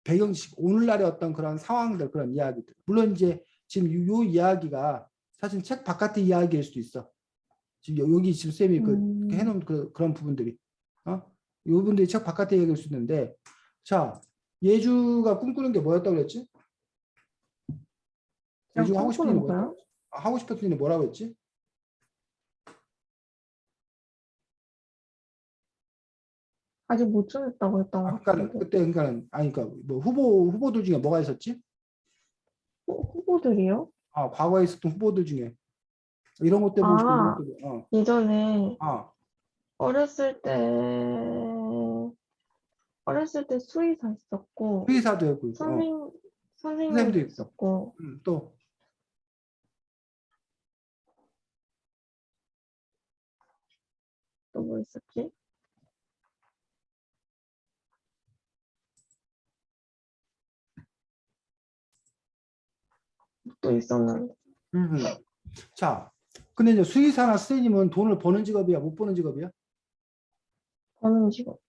배경지식, 오늘날의 어떤 그런 상황들, 그런 이야기들. 물론 이제 지금 요 이야기가 사실 책 바깥의 이야기일 수도 있어. 지금 여기 지금 쌤이 해놓은 그런 부분들이, 요 부분들이 책 바깥의 이야기일 수 있는데, 자, 예주가 꿈꾸는 게 뭐였다고 그랬지? 그냥 예주가 하고 싶은 일이 꿈꾸는 뭐였다고 거야? 그랬지? 하고 싶었던 일이 뭐라고 했지? 아직 못 정했다고 했던 것 같은데. 그러니까는 아니 그러니까 뭐 후보들 중에 뭐가 있었지? 후보들이요? 과거에 있었던 후보들 중에 이런 것 때문에 싶고 이런 것 아, 때문에 예전에 아, 어렸을 때, 어렸을 때 수의사 있었고, 회사도 있고 선생님도 선생님도 있고 있었고, 또 또 뭐 있었지? 또 있었는데. 음. 자, 근데 이제 수의사나 선생님은 돈을 버는 직업이야, 못 버는 직업이야? 버는 직업.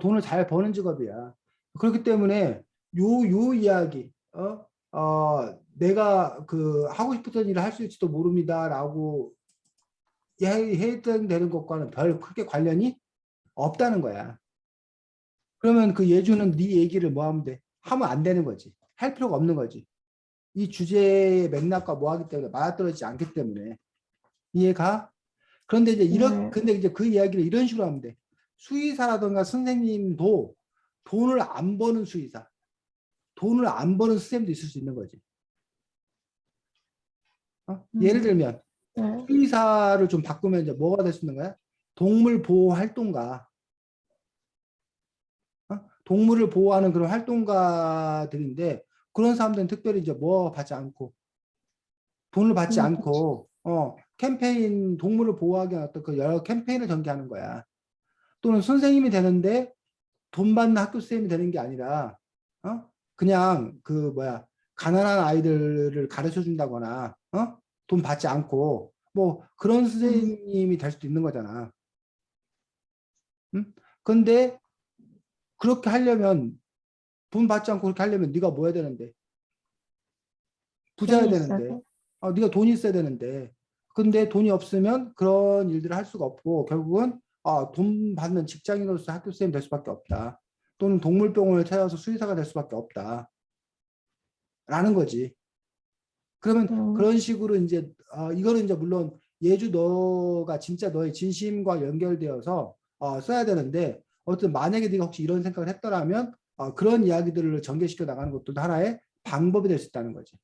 돈을 잘 버는 직업이야. 그렇기 때문에 요 이야기, 내가 그 하고 싶었던 일을 할 수 있을지도 모릅니다라고 해당되는 것과는 별 크게 관련이 없다는 거야. 그러면 그 예주는 네 얘기를 뭐 하면 돼? 하면 안 되는 거지. 할 필요가 없는 거지. 이 주제의 맥락과 뭐 하기 때문에 맞아떨어지지 않기 때문에. 이해가? 그런데 이제 네. 근데 이제 그 이야기를 이런 식으로 하면 돼. 수의사라든가 선생님도 돈을 안 버는 수의사, 돈을 안 버는 선생님도 있을 수 있는 거지. 예를 들면 네. 수의사를 좀 바꾸면 이제 뭐가 될 수 있는 거야? 동물 보호 활동가, 동물을 보호하는 그런 활동가들인데 그런 사람들은 특별히 이제 뭐 받지 않고 돈을 받지 않고 캠페인 동물을 보호하기 위한 어떤 그 여러 캠페인을 전개하는 거야. 또는 선생님이 되는데 돈 받는 학교 선생님이 되는 게 아니라 그냥 그 뭐야 가난한 아이들을 가르쳐 준다거나 돈 받지 않고 뭐 그런 선생님이 될 수도 있는 거잖아. 응? 근데 그렇게 하려면 돈 받지 않고 그렇게 하려면 네가 뭐 해야 되는데 부자야 돈이 있어야 되는데 돼. 네가 돈이 있어야 되는데 근데 돈이 없으면 그런 일들을 할 수가 없고 결국은 돈 받는 직장인으로서 학교 선생님 될 수밖에 없다. 또는 동물병원을 찾아서 수의사가 될 수밖에 없다. 라는 거지. 그러면 그런 식으로 이제 이거는 이제 물론 예주 너가 진짜 너의 진심과 연결되어서 써야 되는데 어쨌든 만약에 네가 혹시 이런 생각을 했더라면 그런 이야기들을 전개시켜 나가는 것도 하나의 방법이 될 수 있다는 거지.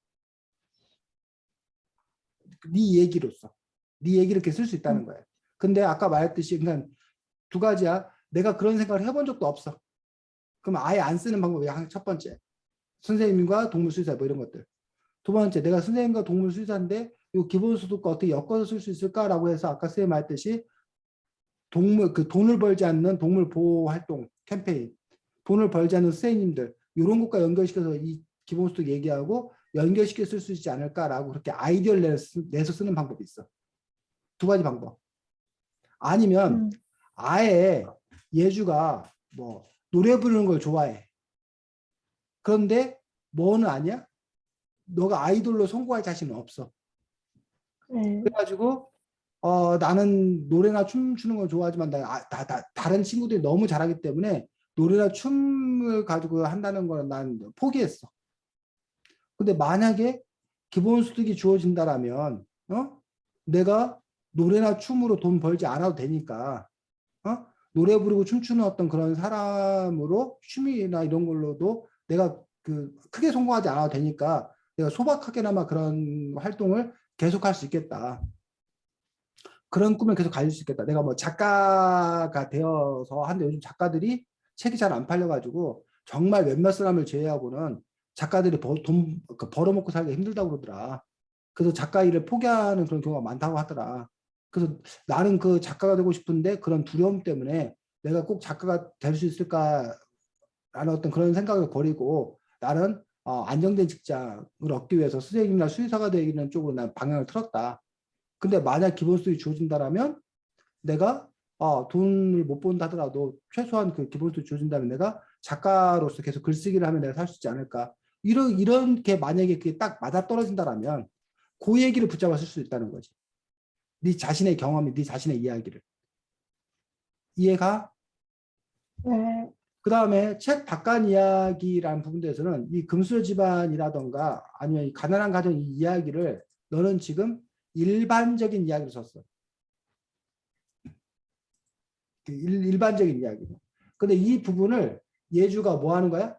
네 얘기로서. 네 얘기를 이렇게 쓸 수 있다는 거예요. 근데 아까 말했듯이 그냥 두 가지야. 내가 그런 생각을 해본 적도 없어. 그럼 아예 안 쓰는 방법이 첫 번째. 선생님과 동물수의사 뭐 이런 것들. 두 번째, 내가 선생님과 동물수의사인데 이 기본소득과 어떻게 엮어서 쓸 수 있을까라고 해서 아까 선생님 말했듯이 돈을 벌지 않는 동물 보호 활동 캠페인, 돈을 벌지 않는 선생님들 이런 것과 연결시켜서 이 기본소득 얘기하고 연결시켜 쓸 수 있지 않을까라고 그렇게 아이디어를 내서 쓰는 방법이 있어. 두 가지 방법. 아니면 아예 예주가 뭐 노래 부르는 걸 좋아해. 그런데 뭐는 아니야? 너가 아이돌로 성공할 자신은 없어. 네. 그래가지고 나는 노래나 춤 추는 걸 좋아하지만 다른 친구들이 너무 잘하기 때문에 노래나 춤을 가지고 한다는 걸 난 포기했어. 근데 만약에 기본소득이 주어진다라면 내가 노래나 춤으로 돈 벌지 않아도 되니까 노래 부르고 춤추는 어떤 그런 사람으로 취미나 이런 걸로도 내가 그 크게 성공하지 않아도 되니까 내가 소박하게나마 그런 활동을 계속할 수 있겠다. 그런 꿈을 계속 가질 수 있겠다. 내가 뭐 작가가 되어서 한데 요즘 작가들이 책이 잘 안 팔려가지고 정말 몇몇 사람을 제외하고는 작가들이 돈 벌어먹고 살기 힘들다고 그러더라. 그래서 작가 일을 포기하는 그런 경우가 많다고 하더라. 그래서 나는 그 작가가 되고 싶은데 그런 두려움 때문에 내가 꼭 작가가 될 수 있을까라는 어떤 그런 생각을 버리고 나는 안정된 직장을 얻기 위해서 선생님이나 수의사가 되는 쪽으로 난 방향을 틀었다. 근데 만약 기본소득이 주어진다라면 내가 돈을 못 번다 하더라도 최소한 그 기본소득이 주어진다면 내가 작가로서 계속 글쓰기를 하면 내가 살 수 있지 않을까. 이렇게 만약에 그게 딱 맞아떨어진다라면 그 얘기를 붙잡아 쓸 수 있다는 거지. 네 자신의 경험이 네 자신의 이야기를. 이해가? 네. 그 다음에 책 바깥 이야기라는 부분에서는 이 금수저 집안이라던가 아니면 이 가난한 가정 이 이야기를 너는 지금 일반적인 이야기를 썼어. 일반적인 이야기. 근데 이 부분을 예주가 뭐 하는 거야?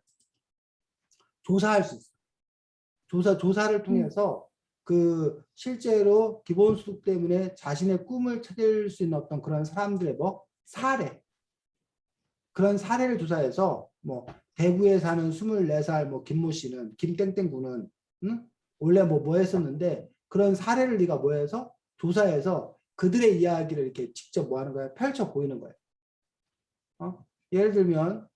조사할 수 있어. 조사를 통해서 그 실제로 기본소득 때문에 자신의 꿈을 찾을 수 있는 어떤 그런 사람들의 뭐 사례. 그런 사례를 조사해서 뭐 대구에 사는 24살 뭐 김모 씨는 김땡땡 군은 원래 뭐 했었는데 그런 사례를 네가 뭐 해서 조사해서 그들의 이야기를 이렇게 직접 뭐 하는 거야? 펼쳐 보이는 거야. 예를 들면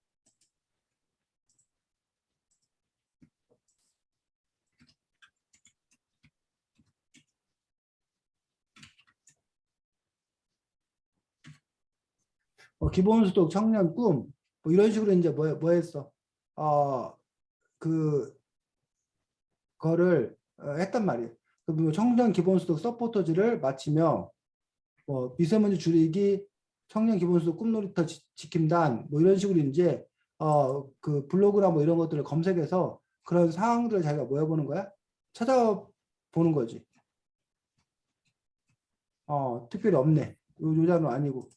기본소득, 청년 꿈, 뭐 이런 식으로 이제 뭐 했어? 그거를 했단 말이에요. 그 청년 기본소득 서포터즈를 마치며 미세먼지 줄이기, 청년 기본소득 꿈놀이터 지킴단 뭐 이런 식으로 이제 그 블로그나 뭐 이런 것들을 검색해서 그런 상황들을 자기가 뭐 해보는 거야? 찾아보는 거지. 특별히 없네. 요 단어 아니고.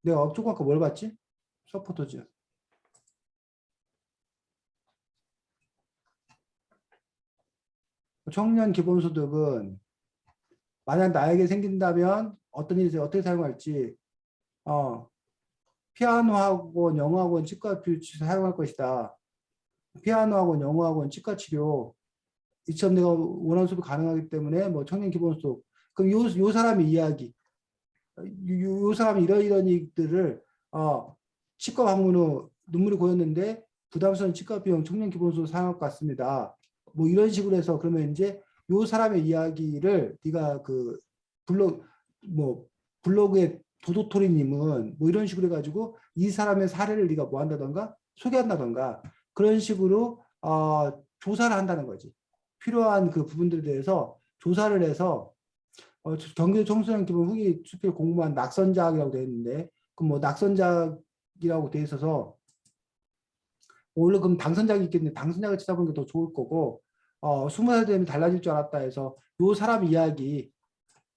내가 조금 아까 뭘 봤지? 서포터즈. 청년 기본소득은 만약 나에게 생긴다면 어떤 일이 어떻게 사용할지 피아노 학원, 영어 학원, 치과 치료 사용할 것이다. 피아노 학원, 영어 학원, 치과 치료 이처럼 내가 원하는 수업이 가능하기 때문에 뭐 청년 기본소득 그럼 요 사람의 이야기 요 사람이 이런 일들을 치과 방문 후 눈물이 고였는데 부담스러운 치과 비용 청년 기본소득 사용할 것 같습니다. 뭐 이런 식으로 해서 그러면 이제 요 사람의 이야기를 네가 그 블로그에 도도토리님은 뭐 이런 식으로 해가지고 이 사람의 사례를 네가 뭐 한다던가 소개한다던가 그런 식으로 조사를 한다는 거지. 필요한 그 부분들에 대해서 조사를 해서 경기도 청소년 기본 후기 수필 공부한 낙선작이라고 되어 있는데 그럼 뭐 낙선작이라고 되어 있어서 원래 그럼 당선작이 있겠는데 당선작을 찾아보는 게 더 좋을 거고 20살 되면 달라질 줄 알았다 해서 요 사람 이야기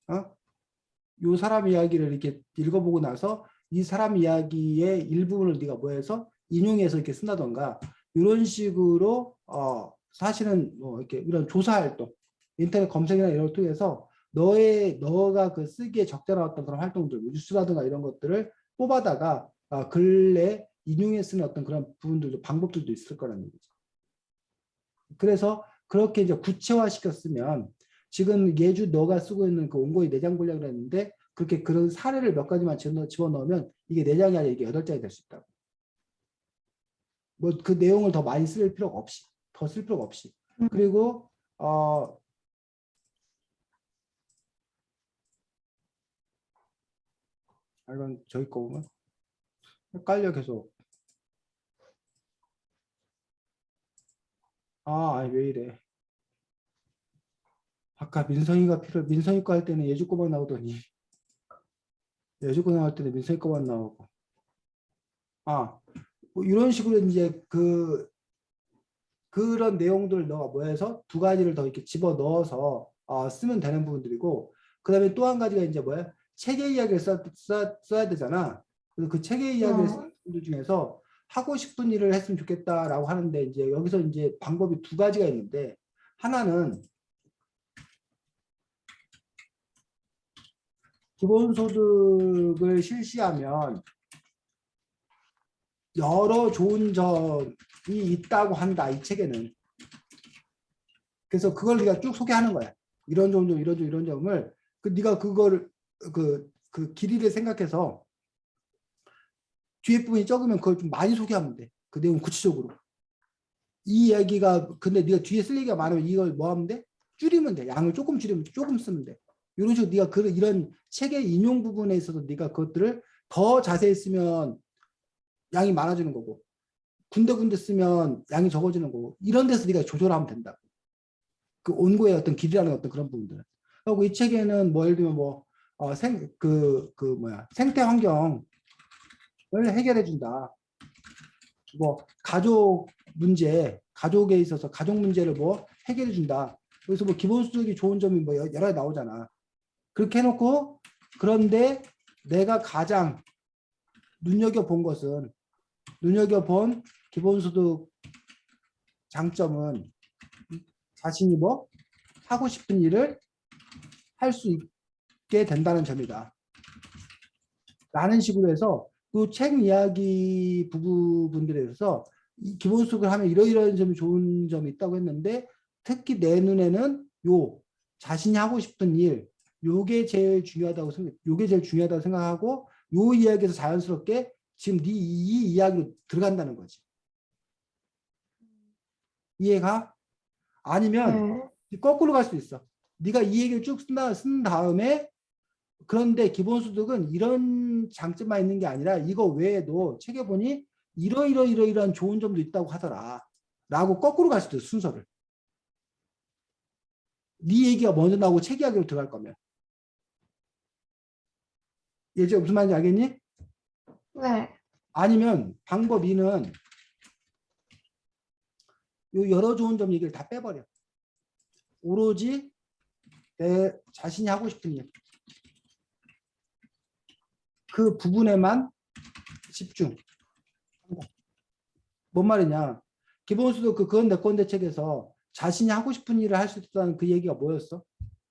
요 사람 이야기를 이렇게 읽어보고 나서 이 사람 이야기의 일부분을 네가 뭐 해서 인용해서 이렇게 쓴다던가 이런 식으로 사실은 뭐 이렇게 이런 조사 활동 인터넷 검색이나 이런 걸 통해서 너가 그 쓰기에 적절한 어떤 그런 활동들 뉴스라든가 이런 것들을 뽑아다가 글에 인용해 쓰는 어떤 그런 부분들도 방법들도 있을 거라는 얘기죠. 그래서 그렇게 이제 구체화 시켰으면 지금 예주 너가 쓰고 있는 그 온고의 4장 분량을 했는데 그렇게 그런 사례를 몇 가지만 집어넣으면 이게 4장이 아니라 이게 8장이 될 수 있다고. 뭐 그 내용을 더 많이 쓸 필요가 없이 더 쓸 필요가 없이 그리고 이건 저희 거 보면 헷갈려 계속. 아니 왜 이래. 아까 민성이 거 할 때는 예주 거만 나오더니 예주 거 나올 때는 민성이 거만 나오고 뭐 이런 식으로 이제 그런 내용들을 너가 뭐 해서 두 가지를 더 이렇게 집어 넣어서 쓰면 되는 부분들이고 그 다음에 또 한 가지가 이제 뭐야 책의 이야기를 써야 되잖아. 그래서 그 책의 이야기를 쓰는 분들 중에서 하고 싶은 일을 했으면 좋겠다라고 하는데 이제 여기서 이제 방법이 두 가지가 있는데 하나는 기본소득을 실시하면 여러 좋은 점이 있다고 한다. 이 책에는. 그래서 그걸 네가 쭉 소개하는 거야. 이런 점을 네가 그거를 그 길이를 생각해서 뒤에 부분이 적으면 그걸 좀 많이 소개하면 돼. 그 내용 구체적으로. 이 이야기가 근데 네가 뒤에 쓸 얘기가 많으면 이걸 뭐 하면 돼? 줄이면 돼. 양을 조금 줄이면 조금 쓰면 돼. 이런 식으로 네가 이런 책의 인용 부분에 있어서 네가 그것들을 더 자세히 쓰면 양이 많아지는 거고 군데군데 쓰면 양이 적어지는 거고 이런 데서 네가 조절하면 된다. 그 온고의 어떤 길이라는 어떤 그런 부분들. 그리고 이 책에는 뭐 예를 들면 뭐 생태 환경을 해결해 준다. 뭐 가족 문제, 가족에 있어서 가족 문제를 뭐 해결해 준다. 그래서 뭐 기본소득이 좋은 점이 뭐 여러 가지 나오잖아. 그렇게 해놓고 그런데 내가 가장 눈여겨본 기본소득 장점은 자신이 뭐 하고 싶은 일을 할 수 있게 된다는 점이다. 라는 식으로 해서 그 책 이야기 부분들에 대해서 기본소득을 하면 이러이러한 점이 좋은 점이 있다고 했는데 특히 내 눈에는 자신이 하고 싶은 일 요게 제일 중요하다고 생각하고 요 이야기에서 자연스럽게 지금 이 이야기로 들어간다는 거지. 이해가? 아니면 거꾸로 갈 수도 있어. 네가 이 얘기를 쭉 쓴 다음에 그런데 기본소득은 이런 장점만 있는 게 아니라 이거 외에도 책에 보니 이러이러이러이러한 좋은 점도 있다고 하더라. 라고 거꾸로 갈 수도 있어, 순서를. 네 얘기가 먼저 나오고 책 이야기로 들어갈 거면. 얘지 무슨 말인지 알겠니? 네. 아니면 방법 2는 요 여러 좋은 점 얘기를 다 빼버려. 오로지 내 자신이 하고 싶은 일. 그 부분에만 집중. 뭔 말이냐? 기본소득 그건 내 건데 책에서 자신이 하고 싶은 일을 할 수 있다는 그 얘기가 뭐였어?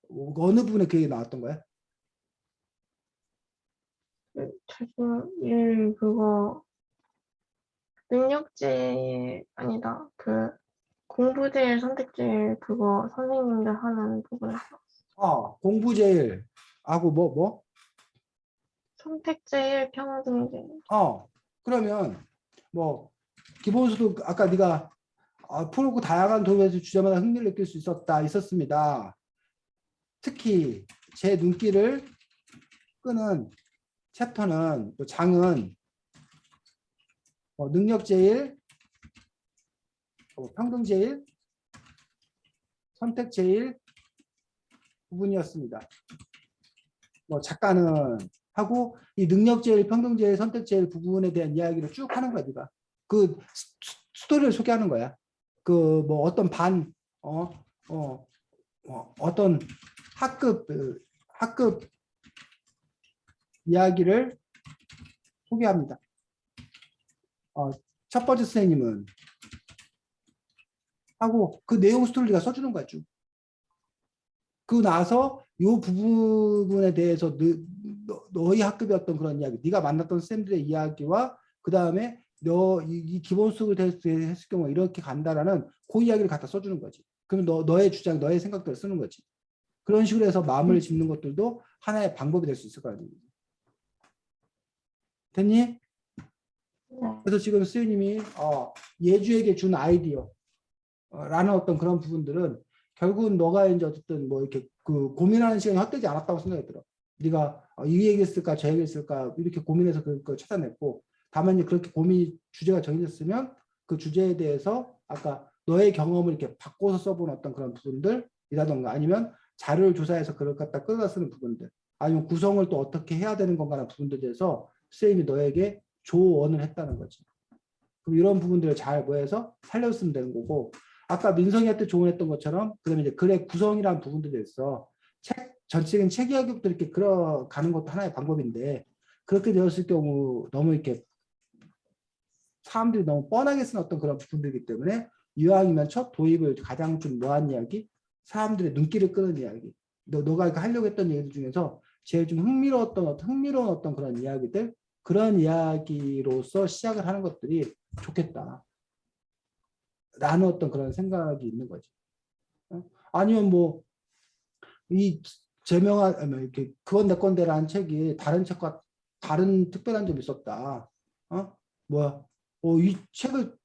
어느 부분에 그 얘기 나왔던 거야? 자신 일 그거 능력제일 아니다. 그 공부제일 선택제일 그거 선생님들 하는 부분에서 공부 제일 하고 뭐? 선택제일 평등제일. 그러면 뭐 기본소득 아까 네가 푸르고 다양한 도면에서 주제마다 흥미를 느낄 수 있었습니다. 특히 제 눈길을 끄는 챕터는 또 장은 능력제일, 평등제일, 선택제일 부분이었습니다. 작가는 하고 이 능력제일, 평등제일, 선택제일 부분에 대한 이야기를 쭉 하는 거야, 네가. 그 스토리를 소개하는 거야. 그 뭐 어떤 어떤 학급 이야기를 소개합니다. 첫 번째 선생님은 하고 그 내용 스토리가 써주는 거야 쭉. 그 나서 이 부분에 대해서 너희 학급이었던 그런 이야기, 네가 만났던 쌤들의 이야기와 그 다음에 이 기본수업을 했을 경우 이렇게 간다라는 그 이야기를 갖다 써주는 거지. 그러면 너의 주장, 너의 생각들을 쓰는 거지. 그런 식으로 해서 마음을 짚는 것들도 하나의 방법이 될 수 있을 거야. 됐니? 그래서 지금 스님이 예주에게 준 아이디어 라는 어떤 그런 부분들은 결국은 너가 이제 어쨌든 뭐 이렇게 그 고민하는 시간이 헛되지 않았다고 생각이 들어. 네가 이 얘기 했을까 저 얘기 했을까 이렇게 고민해서 그걸 찾아냈고, 다만 이제 그렇게 고민 주제가 정해졌으면 그 주제에 대해서 아까 너의 경험을 이렇게 바꿔서 써본 어떤 그런 부분들이라던가 아니면 자료를 조사해서 그걸 갖다 끌어다 쓰는 부분들 아니면 구성을 또 어떻게 해야 되는 건가라는 부분들에 대해서 선생님이 너에게 조언을 했다는 거지. 그럼 이런 부분들을 잘 뭐해서 살렸으면 되는 거고, 아까 민성이한테 조언했던 것처럼 그다음에 이제 글의 구성이라는 부분들이 있어. 책 전체적인 책 이야기부터 이렇게 끌어가는 것도 하나의 방법인데, 그렇게 되었을 경우 너무 이렇게 사람들이 너무 뻔하게 쓴 어떤 그런 부분들이기 때문에 이왕이면 첫 도입을 가장 좀 뭐한 이야기, 사람들의 눈길을 끄는 이야기, 너가 하려고 했던 얘기들 중에서 제일 좀 흥미로운 어떤 그런 이야기들, 그런 이야기로서 시작을 하는 것들이 좋겠다 라는 어떤 그런 생각이 있는 거지. 아니면 뭐 이 제명한 이렇게 그건 내 건데라는 책이 다른 책과 다른 특별한 점이 있었다. 뭐야? 이 책을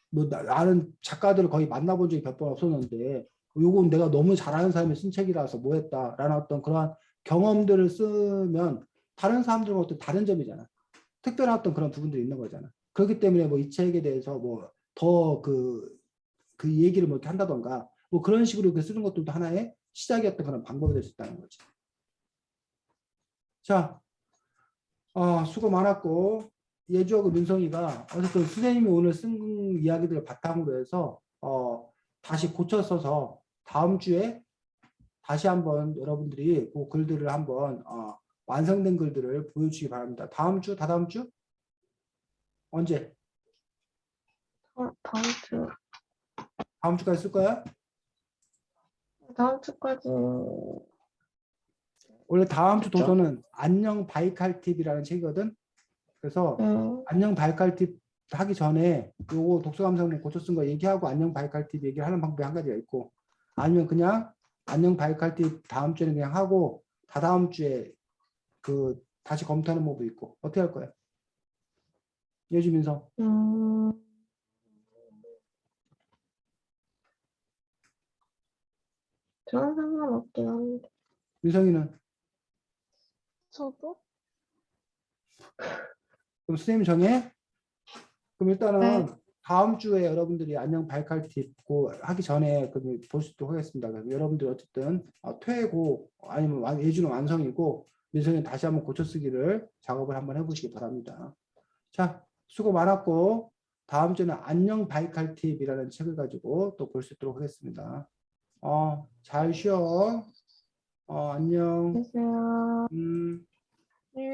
뭐 나는 작가들을 거의 만나본 적이 몇 번 없었는데 요건 내가 너무 잘하는 사람이 쓴 책이라서 뭐 했다라는 어떤 그런 경험들을 쓰면 다른 사람들과 어떤 다른 점이잖아. 특별한 어떤 그런 부분들이 있는 거잖아. 그렇기 때문에 뭐 이 책에 대해서 뭐 더 그 얘기를 뭐 이렇게 한다던가 뭐 그런 식으로 쓰는 것들도 하나의 시작이었던 그런 방법이 될 수 있다는 거지. 자, 수고 많았고 예주하고 민성이가 어쨌든 선생님이 오늘 쓴 이야기들을 바탕으로 해서 다시 고쳐 써서 다음 주에 다시 한번 여러분들이 그 글들을 한번 완성된 글들을 보여주시기 바랍니다. 다음 주, 다다음 주? 언제? 다음 주. 다음 주까지 쓸 거야? 다음 주까지. 원래 다음 주 그쵸? 도서는 안녕 바이칼 팁이라는 책이거든. 그래서 안녕 바이칼 팁 하기 전에 요거 독서감상문 고쳐 쓴 거 얘기하고 안녕 바이칼 팁 얘기를 하는 방법이 한 가지가 있고, 아니면 그냥 안녕 바이칼 팁 다음 주에는 그냥 하고 다다음 주에 그 다시 검토하는 방법이 있고. 어떻게 할 거야? 예주민성. 저는 상관없긴 한데. 민성이는 저도? 그럼 선생님 정해? 그럼 일단은 네. 다음 주에 여러분들이 안녕 발칼팁 하기 전에 그럼 볼 수 있도록 하겠습니다. 그럼 여러분들 어쨌든 퇴고 아니면 예주는 완성이고 민성이 다시 한번 고쳐쓰기를 작업을 한번 해보시기 바랍니다. 자, 수고 많았고 다음 주에는 안녕 발칼팁이라는 책을 가지고 또 볼 수 있도록 하겠습니다. 잘 쉬어. 안녕. 계세요. 음. 네.